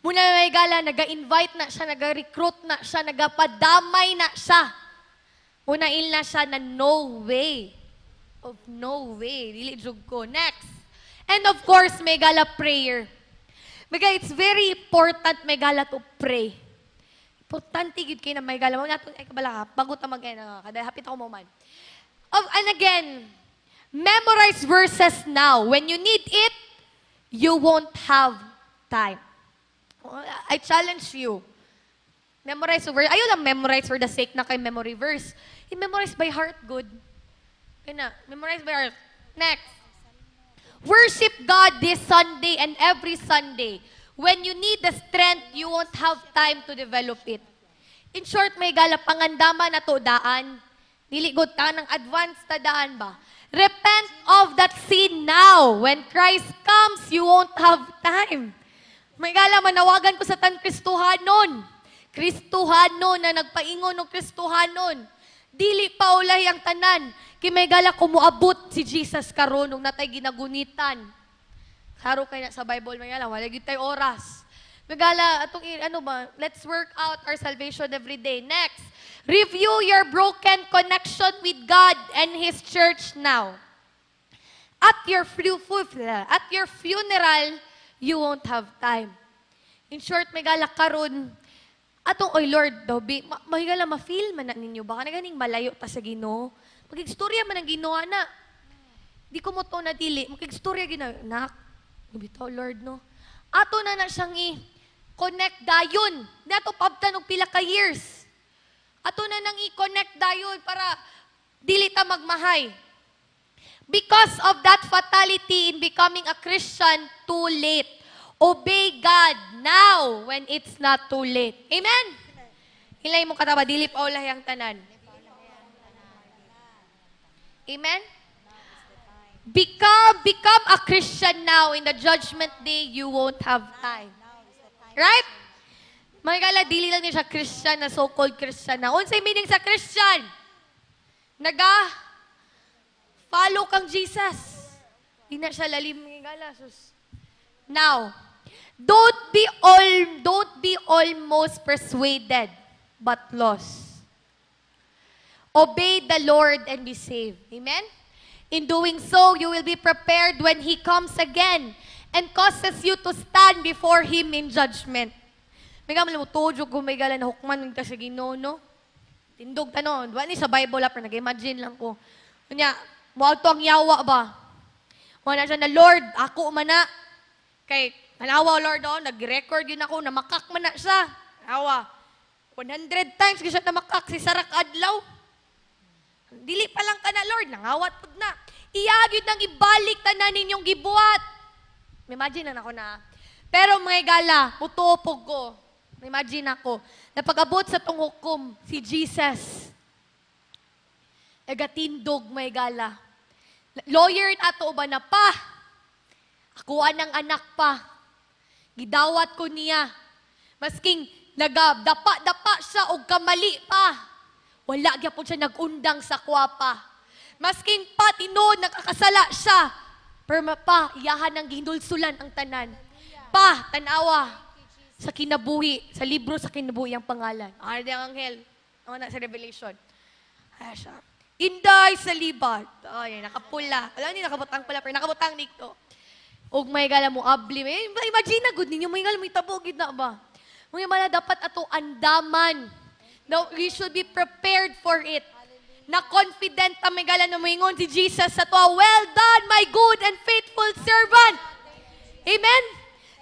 Muna may gala, naga-invite na siya, naga-recruit na siya, nagapadamay na siya. Unain na siya na no way. Of no way. Dili jug ko. Next. And of course, may gala prayer. May it's very important may gala to pray. Importante gid kay na may gala. Mo nato ay kabala ka. Bago ta kada hapit ako mo man. And again, memorize verses now. When you need it, you won't have time. I challenge you. Memorize over. Ayaw lang memorize for the sake na kay memory verse. I-memorize by heart, good. Kaya na, memorize by heart. Next. Worship God this Sunday and every Sunday. When you need the strength, you won't have time to develop it. In short, may gala pangandama na to daan. Niligot ka ng advanced na daan ba? Repent of that sin now. When Christ comes, you won't have time. May gala, manawagan ko sa tan Kristohanon. Kristohanon na nagpaingon ng Kristohanon. Dili pa ulay ang tanan. Kay may gala kumuabot si Jesus karon nung natay ginagunitan. Haro kay na sa Bible may gala, wala gyud tay oras. May gala atong let's work out our salvation every day. Next, review your broken connection with God and His church now. At your funeral, you won't have time. In short, may gala karon atong, oy Lord, daw, mahigala ma-feel man na ninyo. Baka naganing malayo ta sa Ginoo. Mag-istorya man ang Ginoo, na. Di ko mo to nadili. Mag-istorya Ginoo. Nak, bitaw Lord, no? Ato na siyang connect dayon. Nato pabtan og pila ka years. Ato na nang i-connect dayon para dili ta magmahay. Because of that fatality in becoming a Christian, too late. Obey God now when it's not too late. Amen? Hilay mo kataba, dili pa ulay ang tanan. Amen? Become a Christian now. In the judgment day, you won't have time. Right? Mga gala, dili lang niya siya Christian na so-called Christian na. Unsay meaning sa Christian? Follow kang Jesus. Di na siya lalim mga gala. Now, don't be almost persuaded, but lost. Obey the Lord and be saved. Amen? In doing so, you will be prepared when He comes again and causes you to stand before Him in judgment. May gamal mo, tojo ko may gala na hukman ng sa Ginoo, no? Tindog tanon. Wala ni sa Bible, pero nag-imagine lang ko. Kanya, muag to ang yawa ba? Wala siya na, Lord, ako man na. Kay, hanawa, Lord, nag-record yun ako, namakak man na siya. Hanawa, 100 times kasi siya namakak si Sarak Adlaw. Dili pa lang ka na, Lord, nangawat po na. Iyagid nang ibalik tanan ninyong gibuhat. Imagine na ako na. Pero mga gala, putuopog ko. Imagine ako, napag-abot sa tong hukom, si Jesus. Nagatindog, mga gala. Lawyer ato ba na pa? Akuan ng anak pa. Gidawat ko niya. Masking nagdapa-dapa siya o kamali pa. Wala gyapon siya nagundang sa kwapa. Masking pa, tinod, nakakasala siya. Pero pa, iyahan ng gindulsulan ang tanan. Pa, tanawa, sa kinabuhi, sa libro sa kinabuhi ang pangalan. Ano ang anghel? Ano na sa Revelation? Ay, siya. Inday sa libat. Ay, nakapula. Alam niyo, nakabutang pala, pero nakabutang dito. Og may gala mo, abli. Imagine na, good ninyo, may gala mo itabogid na ba? Mga mala, dapat ato andaman. Now, we should be prepared for it. Na confident na may gala na maingon si Jesus sa tuwa, well done, my good and faithful servant. Amen?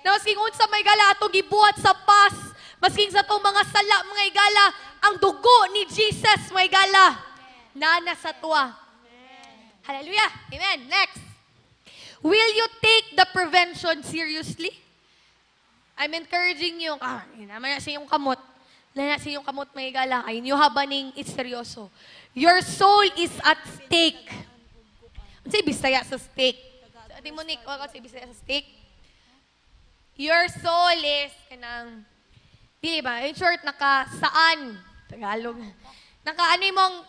Na masking unsa may gala ato gibuhat sa pas, masking sa itong mga sala, mga igala, ang dugo ni Jesus, may gala, nana sa tuwa. Hallelujah. Amen. Next. Will you take the prevention seriously? I'm encouraging you. Yun naman na sa iyong kamot. Lana sa iyong kamot may gala, ay inyo habaning seryoso. Your soul is at stake. Ano sa'y bisaya sa stake? Sa ating Monique, o sa'y bisaya sa stake? Your soul is, kanang, di ba? In short, saan? Tagalog. Ano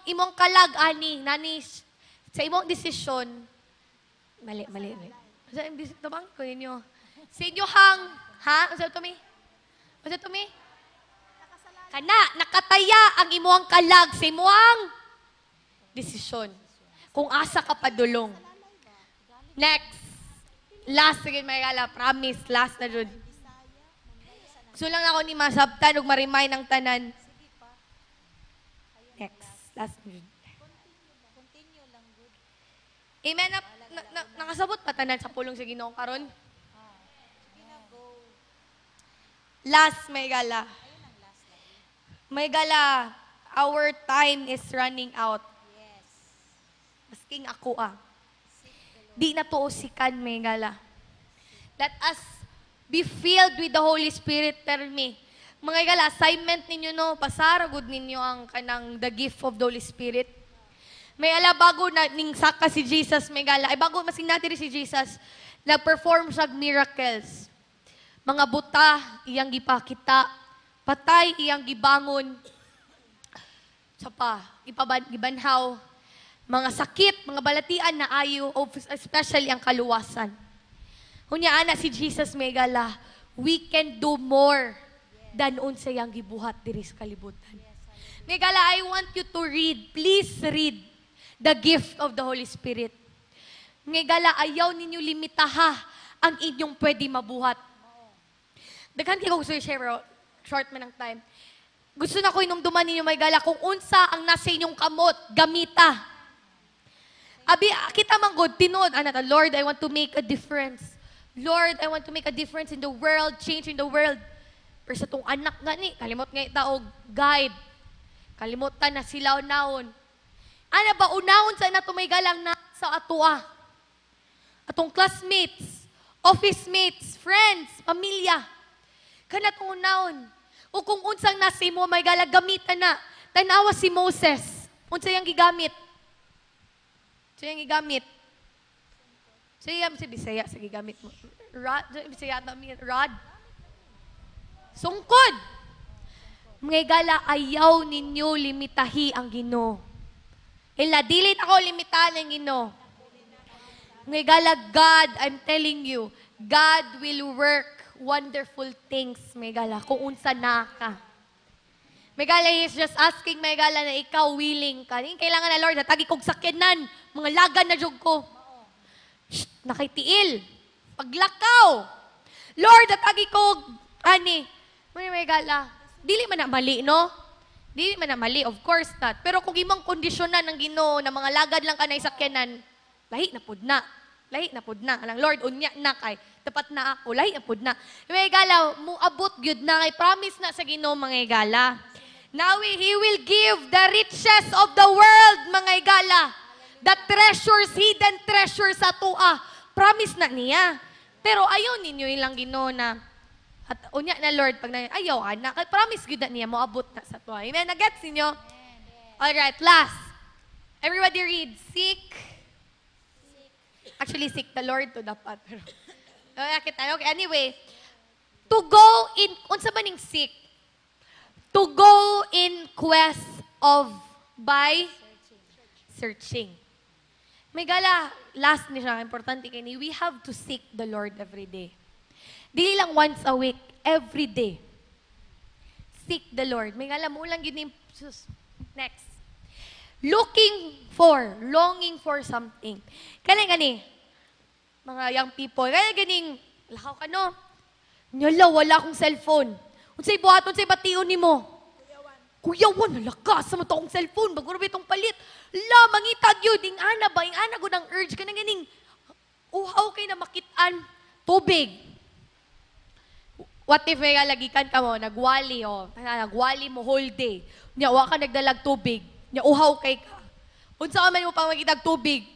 imong kalag, ani, nani, sa imong desisyon, mali. Sa imong desisyon, tabang ko ninyo. Sa inyo hang, ha? Ano to me? Kana, nakataya ang imuang kalag sa imuang desisyon. Kung asa ka padulong. Next. Last, sige may gala, promise, last na dun. Gusto lang ako ni masabtan ug marimay ng tanan. Next. Last na dun. Amen. Nakasabot pa tanan sa pulong sa Ginoo karon. Last, may gala. May gala, our time is running out. Yes. Masking ako Di na to usikan, may gala. Let us be filled with the Holy Spirit, tell me. Mga gala, assignment ninyo, no, pasaragod ninyo ang kanang the gift of the Holy Spirit. May bago na ning saka si Jesus, may gala. Ay, bago masing natin si Jesus, nag-perform siya miracles. Mga buta, iyang gipakita. Patay, iyang gibangon. Gibanhaw. Mga sakit, mga balatian na ayo, especially ang kaluwasan. Hunya, ana si Jesus may gala, we can do more than unsa yang gibuhat diri sa kalibutan. May gala, I want you to read. Please read the gift of the Holy Spirit. May gala, ayaw ninyo limitaha ang inyong pwede mabuhat. Daghan kayo gusto i-share, short man ang time. Gusto na ko inumduman ninyo may gala kung unsa ang nasa inyong kamot, gamita. Abi, kita man good, tinod, Lord, I want to make a difference. Lord, I want to make a difference in the world, change in the world. Pero sa tong anak gani, kalimot nga itaog guide. Kalimutan na sila unahon. Ana ba unahon sa nato may galang na sa atua? Atong classmates, office mates, friends, pamilya. Kana tong unahon. O kung unsang nasimo may galang gamitan na. Tanawa si Moses. Unsa yang gigamit? Unsa yang gigamit? Siya si Bisaya sa gigamit mo. Rod, Bisaya ta mi rod. Sungkod. Mga gala, ayaw ninyo limitahi ang Ginoo. Ila, dilit ako limitahan ang Ginoo. Mga gala, God, I'm telling you, God will work wonderful things, mga gala, kung unsa na ka. Mga gala, He's just asking, mga gala, na ikaw willing ka. Kailangan na, Lord, natagi kong sakyanan, mga lagan na jug ko. Shh, nakitiil. Paglakaw. Lord, natagi kong, mga gala, dili man na mali, no? Dili man na mali, of course not. Pero kung imong kondisyonan ng Ginoo na mga lagad lang ka na isakyanan, lahi na pud na. Lahi na pud na. Alang Lord, unya na kay tapat na ako, lahi na pud na. Mga gala, muabot gyud na kay promise na sa Ginoo mga gala. Now He will give the riches of the world, mga gala. The treasures, hidden treasures sa tua. Promise na niya. Pero ayaw ninyo ilang Ginoo na at unya na Lord, pag ayaw anak, promise good na niya, moabot na sa tuwa. Amen? Nagets ninyo? Alright, last. Everybody read, seek. Actually, seek the Lord to dapat. Okay, anyway. To go in, unsa ba ning seek? To go in quest of, by searching. May gala, last ni siya, importante kayo ni, we have to seek the Lord every day. Dili lang once a week, every day. Seek the Lord. May alam mo lang yun yung next. Longing for something. Kani, mga young people, kaya ganing, lakaw ka no? Nyala, wala akong cellphone. Unsay buhaton, unsay bation ni mo? Kuyawan, nalakas sa mo to akong cellphone, bago rin itong palit. La, mangitag yun, ing ana ko ng urge, ka na ganing, uhaw kay na makitaan, tubig. What if may lagikan ka mo, nagwali mo whole day. Nya, wa ka nagdalag tubig. Nya, uhaw kay ka. Unsa ka man mo pang magitag tubig.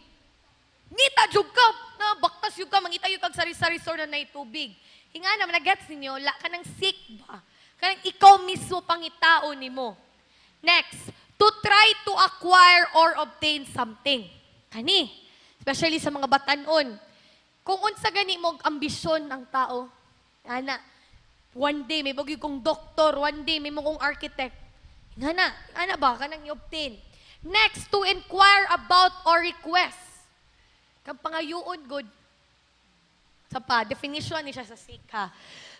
Ngita, jug ka. Na, baktas yung ka, mangita yung kag sari-sari store na tubig. Hinga naman, nagets ninyo, la ka ng sick ba? Kanang ikaw mismo pangitao ni mo. Next, to try to acquire or obtain something. Kani, especially sa mga batanon. Kung unsa gani mo ambisyon ang tao, one day, may bagay kong doktor. One day, may mong architect. Ana ba? Kanang i-obtain. Next, to inquire about or request. Kang pangayuon, good. Sa pa, definition ni siya sa sika.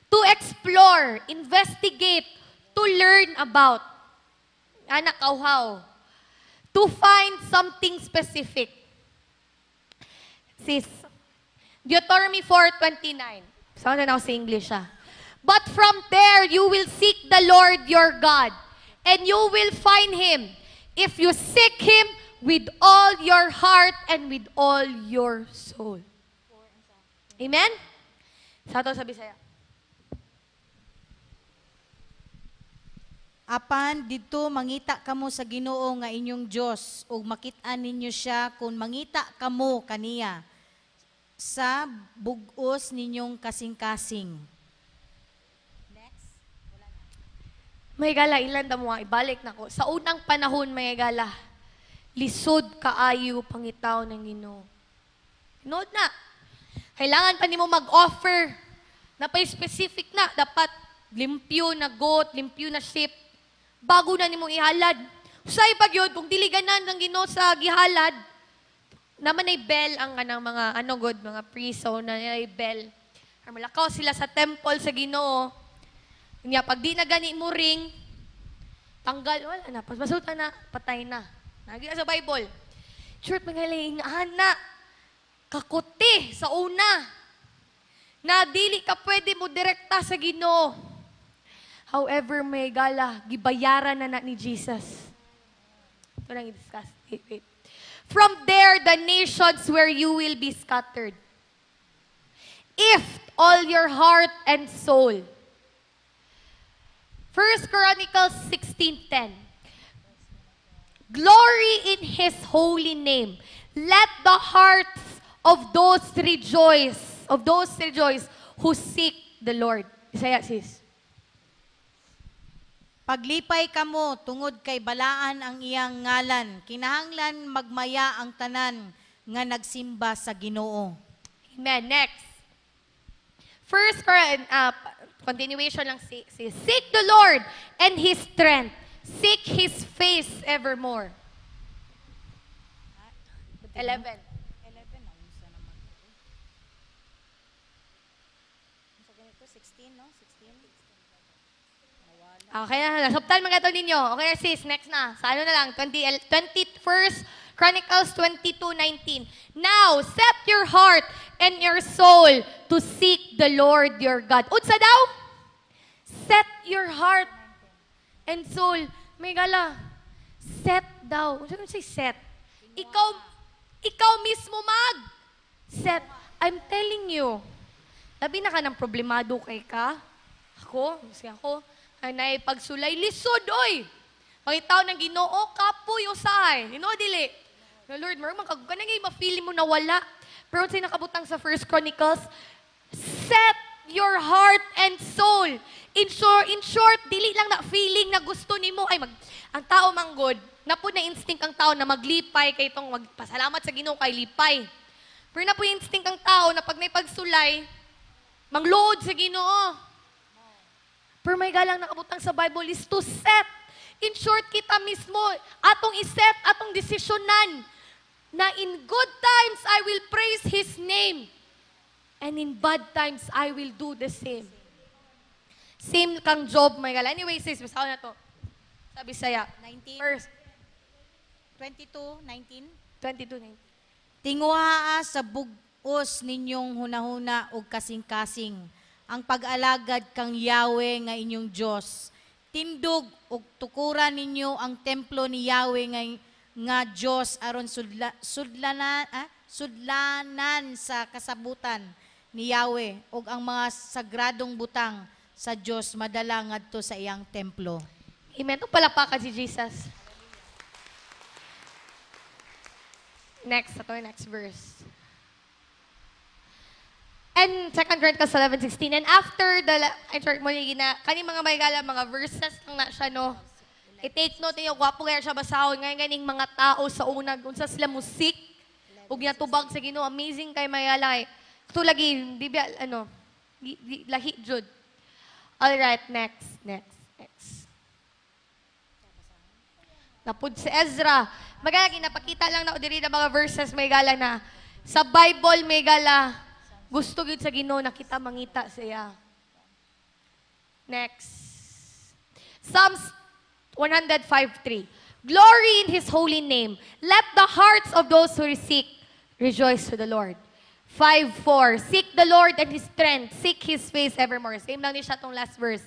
To explore, investigate, to learn about. Ana, kauhaw. To find something specific. Sis, Deuteronomy 4:29. Saan na ako sa English, But from there, you will seek the Lord your God, and you will find Him if you seek Him with all your heart and with all your soul. Amen? Sa ito sa Bisaya. Apan dito mangita kamo sa Ginoo nga inyong Dios ug makit-an ninyo siya kung mangita kamo kaniya sa bug-os ninyong kasing-kasing. May gala, ilan na mo ibalik na ko. Sa unang panahon, may gala, lisod kaayo pangitaw ng Ginoo. Nood na. Kailangan pa nimo mag-offer na pa specific na. Dapat limpyo na goat, limpyo na sheep. Bago na nimo ihalad. Usay pag yun, kung diliganan ng Ginoo sa gihalad, naman ay bell ang anang mga, mga priest, so na ay bell. Malakaw sila sa temple sa Ginoo. Kanya, pag di na gani mo ring, tanggal, wala na, pasbasutan na, patay na. Nagi sa Bible. Short, magaling, ana, kakuti sa una, na dili ka pwede mo direkta sa Ginoo. However, may gala, gibayaran na ni Jesus. Ito nang i-discuss. Wait. From there, the nations where you will be scattered. If all your heart and soul 1 Chronicles 16:10. Glory in His holy name. Let the hearts of those rejoice who seek the Lord. Isaya, sis. Paglipay kamo tungod kay balaan ang iyang ngalan, kinahanglan magmaya ang tanan nga nagsimba sa Ginoo. Amen. Next. Continuation lang, seek the Lord and His strength. Seek His face evermore. 11. Okay na, nasubtan mga ito ninyo. Okay, sis, next na. Sa ano na lang, 21st Chronicles 22:19. Now, set your heart and your soul to seek the Lord your God. Unsa daw? Set your heart and soul. May gala. Set daw. Ano say set? Ikaw mismo set. I'm telling you. Labi na ka ng problemado kay ka. Ako, anay pagsulay, lisod, oy! Pangitaw ng Ginoo, kapoy, usay. Dili. No, Lord, marumang ka na ngayon, ma-feeling mo na wala. Pero sa'yo nakabutang sa 1 Chronicles, set your heart and soul. In short, dili lang na feeling na gusto ni mo. Ang tao manggod, na po na instinct ang tao na maglipay kay itong magpasalamat sa Ginoo kay lipay. Pero na po instinct ang tao na pag may pagsulay, mangload sa Ginoo. Pero may galang nakabutang sa Bible is to set. In short, kita mismo, atong iset, atong desisyonan, na in good times, I will praise His name. And in bad times, I will do the same. Same kang Job, may galang. Anyway, sis, basta na to. Sabi saya. 19. First. 22:19. 22:19. Tinguhaa sa bugos ninyong hunahuna o kasing-kasing ang pag-alagad kang Yahweh nga inyong Diyos. Tindog ug tukuran ninyo ang templo ni Yahweh nga Diyos aron sudlanan sa kasabutan ni Yahweh ug ang mga sagradong butang sa Diyos madala ngadto sa iyang templo. Amen. Ito palapakan si Jesus. Next verse. And 2 Chronicles 11:16. And after kaning mga maygala, mga verses lang na siya, no? I-take note niyo, gwapo kaya siya basahon. Ngayon ganing mga tao sa unag, unsa sila musik, ug natubag sa Ginoo, amazing kay maygala. Ito lagi, di ba, lahi jud. Alright, next. Napud si Ezra. Magala, napakita lang na o diri na mga verses maygala na. Sa Bible maygala, gusto gid sa Ginoo nakita mangita siya. Next. Psalms 105:3. Glory in His holy name. Let the hearts of those who seek rejoice to the Lord. 5:4. Seek the Lord and His strength. Seek His face evermore. Same lang ni siya tong last verse.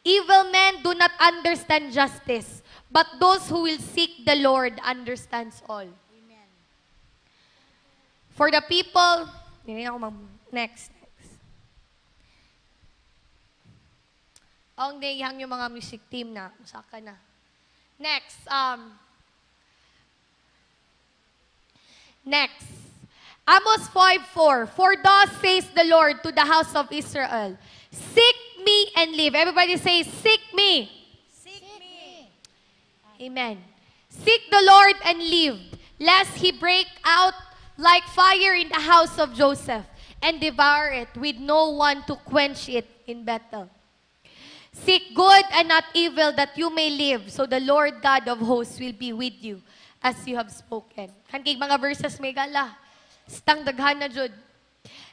Evil men do not understand justice, but those who will seek the Lord understands all. Amen. For the people, next. Ang nahihang yung mga music team na, usaka na. Next. Amos 5:4. For thus says the Lord to the house of Israel, seek me and live. Everybody say, seek me. Seek me. Amen. Seek the Lord and live, lest He break out like fire in the house of Joseph, and devour it with no one to quench it in battle. Seek good and not evil, that you may live, so the Lord God of hosts will be with you, as you have spoken. Kankig mga verses may gala. Stang daghan na jud.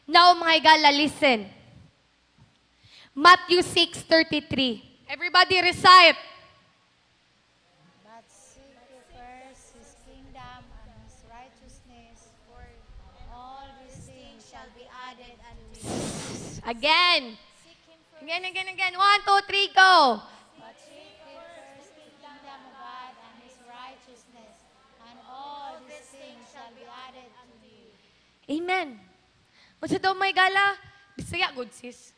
Now mga gala, listen. Matthew 6:33. Everybody recite. But seek ye first His kingdom and His righteousness, for all these things shall be added unto you. Again. Seek Him first. Again. 1, 2, 3, go. But seek ye first the kingdom of God and His righteousness, and all these things shall be added unto you. Amen. Unsa daw may gala? Bisaya good sis.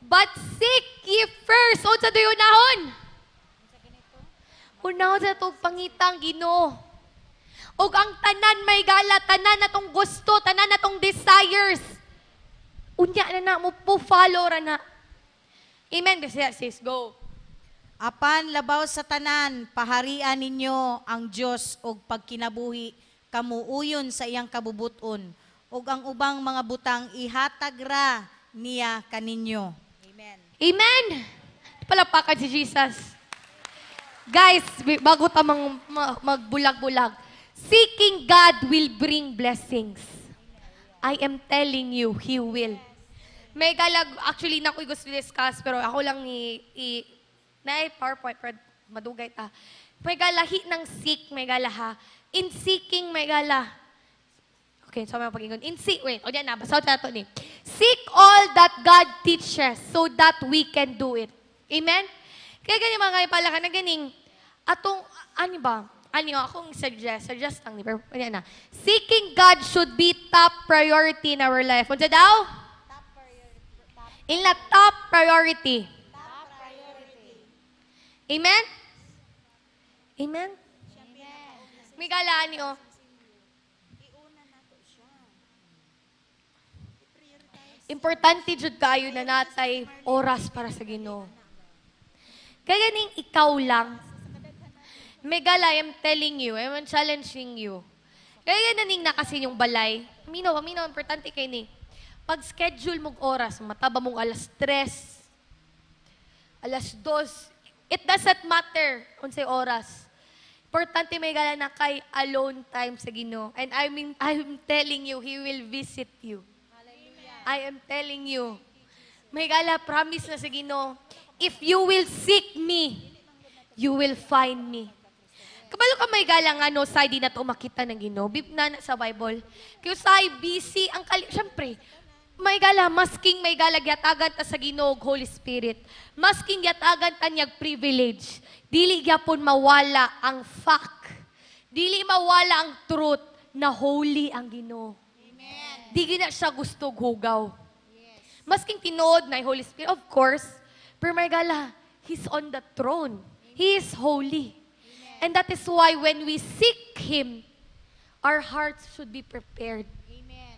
But seek ye first So, sa tuyo nahon. Unahon sa itong pangitang Ginoo. O ang tanan may gala, tanan na itong gusto, tanan na itong desires. Unya na mo po follow ra na. Amen. Sis, go. Apan labaw sa tanan, paharian ninyo ang Dios og pagkinabuhi kamuuyon sa iyang kabubuton ug ang ubang mga butang ihatag ra niya kaninyo. Amen. Amen. Palapakan si Jesus. Guys, bago tamang magbulag-bulag, seeking God will bring blessings. I am telling you, He will. May galag, actually, na ako'y gusto discuss, pero ako lang na PowerPoint, pero madugay ta. May galahi ng seek, may galaha. In seeking, may gala. Okay, so may pag-ingon. Wait, o diyan na, basta ito ni. Seek all that God teaches so that we can do it. Amen? Kaya ganyan mga pala ka na ganing, atong, ano ba? Akong suggest lang ni, pero yan na. Seeking God should be top priority in our life. Unsa daw? Top priority. In la top priority. Top priority. Amen? Amen? May galaan niyo. Importante jud kayo na natay oras para sa Ginoo. Kaya ganing ikaw lang. Megala, I'm telling you, I'm challenging you. Kaya naning nakasin yung balay. Aminaw, importante kay ni. Pag-schedule mong oras, mataba mong alas 3, alas 2, it doesn't matter unsay oras. Importante may gala na kay alone time sa Ginoo. And I'm telling you, He will visit you. Hallelujah. I am telling you. May gala, promise na sa Ginoo, if you will seek me, you will find me. Kabalo ka may galang side na to makita ng Ginoo. Na sa Bible. Kaya say busy ang syempre, may gala, masking may gala yatagan ta sa Ginoo Holy Spirit. Masking yatagan ta niyag privilege. Dili gyapon mawala ang fact. Dili mawala ang truth na holy ang Ginoo. Amen. Di gina siya gusto hugaw. Yes. Masking tinuod na Holy Spirit, of course, pero may gala, He's on the throne. He is holy. Amen. And that is why when we seek Him, our hearts should be prepared. Amen.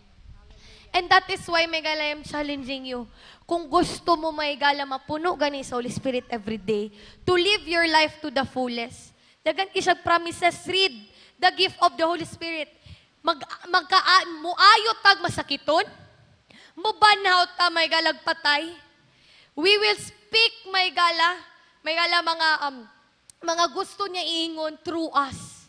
And that is why, may gala, I'm challenging you. Kung gusto mo, may gala, mapuno gani sa Holy Spirit every day, to live your life to the fullest. Dagan isang promises, read the gift of the Holy Spirit. Muayot tag masakiton, mubanaw ta may galag patay. We will speak may gala mga gusto niya iingon through us.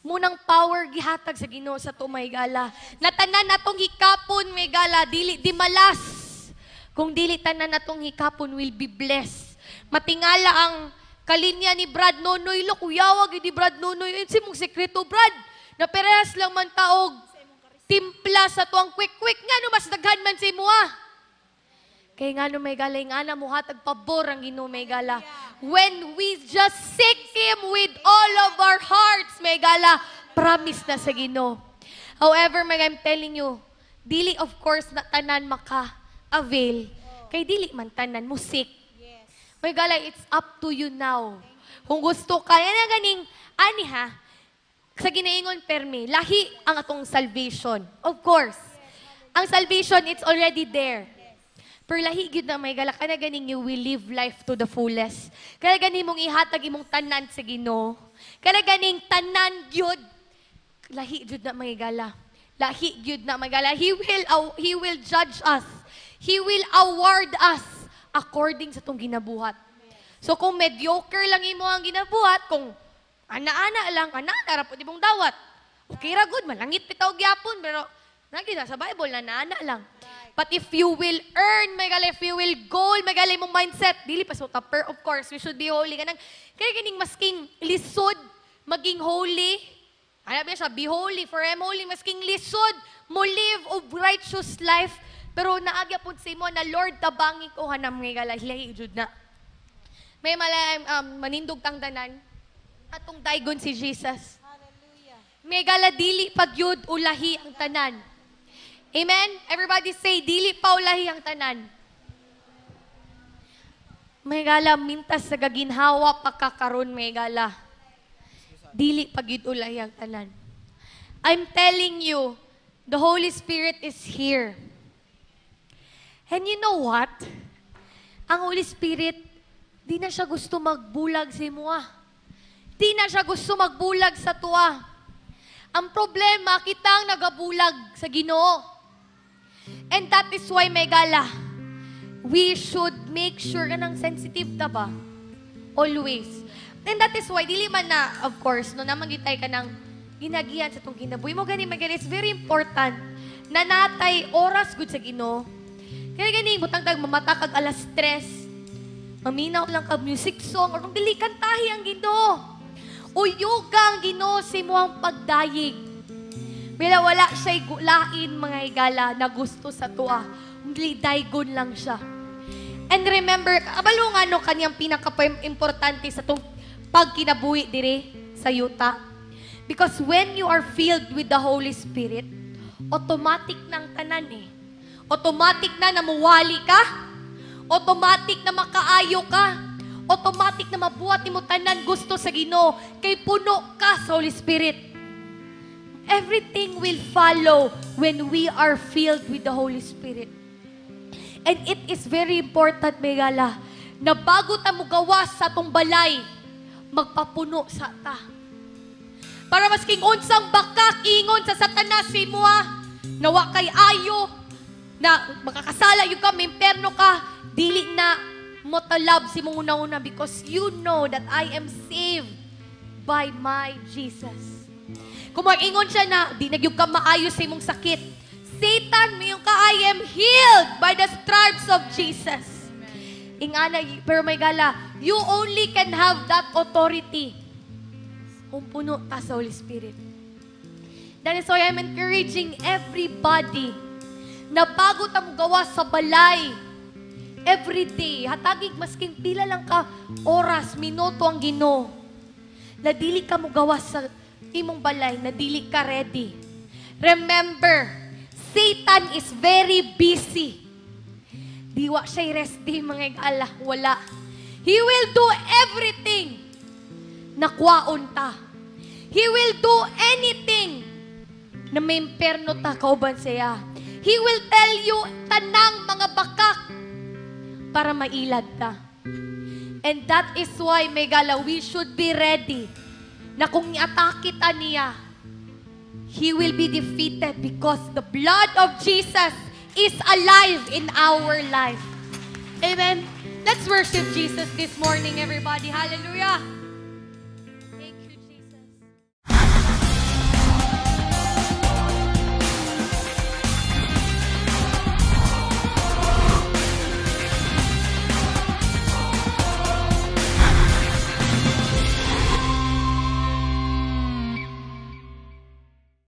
Munang power gihatag sa Ginoo sa to may gala. Natanan natong hikapon may gala, dili di malas. Kung dili tanan natong hikapon will be blessed. Matingala ang kalinya ni Brad Nonoy. Lo, kuyawag ni Brad Nonoy. Yun si mong sekreto, Brad. Na perehas lang man taog. Timpla sa tuang quick-quick. Nga no, mas daghan man si mua. Kaya nga no, may gala, nga na mo hatag pabor ang Ginoo may gala. When we just seek Him with all of our hearts, may gala, promise na sa Ginoo. However, I'm telling you, dili of course na tanan maka-avail. Kay dili man tanan mo seek. May gala, it's up to you now. Kung gusto ka, yan na ganing, sa ginaingon permi, lahi ang atong salvation. Of course. Ang salvation, it's already there. Pero lahi gyud na may gala, kana ganing you will live life to the fullest. Kana ganing mong ihatag imong tanan sa Ginoo. Kana ganing tanan gyud, lahi gyud na may gala. Lahi gyud na may gala. He will judge us. He will award us according sa itong ginabuhat. So kung mediocre lang imo ang ginabuhat, kung ana-ana lang, ana-ana po di mong dawat. Okay ra good, malangit bitaw gyapon, pero nagi na sa Bible na ana lang. But if you will earn, may gali, if you will goal, may gali mong mindset, dili pa so tapper, of course, we should be holy. Kaya kining masking lisod, maging holy. Ano ba siya, be holy, for I am holy, masking lisod, mo live of righteous life, pero naagya po sa imo na Lord, tabangi ko hanam ngay galahilahi jud na. May manindog tang tanan, atong daygon si Jesus. Hallelujah. May gala dili pagyud ulahi ang tanan. Amen? Everybody say, dili pa ulahi ang tanan. may gala, mintas sa gaginhawa pagkakaroon, may gala. Dili pagid ulay ang tanan. I'm telling you, the Holy Spirit is here. And you know what? Ang Holy Spirit, di na siya gusto magbulag sa imuha. Di na siya gusto magbulag sa tuwa. Ang problema, kita ang nagabulag sa Ginoo. And that is why, may gala, we should make sure ka ng sensitive ta ba? Always. And that is why, dili man na, of course, no, namagitay ka ng ginagihan sa itong ginabuhi mo, gani, it's very important na natay oras good sa Ginoo. Kaya gani, butang tag mamata kag alas 3, maminaw lang kag music song, or kung dili kantahi ang Ginoo. Uyuga ang Ginoo sa imuhang pagdayig. Bila wala siya'y gulain, mga higala, na gusto sa tuwa. Dili daygon lang siya. And remember, abalo nga no, kanyang pinaka-importante sa itong pagkinabuhi dire sa yuta. Because when you are filled with the Holy Spirit, automatic nang tanan eh. Automatic na namuwali ka. Automatic na makaayo ka. Automatic na mabuhat mo tanan gusto sa Ginoo. Kay puno ka sa Holy Spirit. Everything will follow when we are filled with the Holy Spirit. And it is very important, Megala, na bago ta mo gawas sa tong balay, magpapuno sa ta. Para masking unsang bakak, ingon sa Satanas si mua, nawa kay ayo, na makakasala yung ka, memperno ka, dili na mo talab si mong una-una because you know that I am saved by my Jesus. Kung mag-ingon siya na, di nagyug ka maayos sa imong sakit, Satan, mayong ka, I am healed by the stripes of Jesus. Ingana, pero may gala, you only can have that authority kung puno ta sa Holy Spirit. That is why I'm encouraging everybody na bago ta mo gawa sa balay, every day, hatagig masking pila lang ka oras, minuto ang Ginoo, na dili ka mo gawa sa imong balay, na dili ka ready. Remember, Satan is very busy. Diwa siya'y rest day, mga igala. Wala. He will do everything na kwaon ta. He will do anything na may imperno ta kauban siya. He will tell you tanang mga bakak para mailad ta. And that is why, Megala, we should be ready na kung i-atake ta niya, he will be defeated because the blood of Jesus is alive in our life. Amen. Let's worship Jesus this morning, everybody. Hallelujah.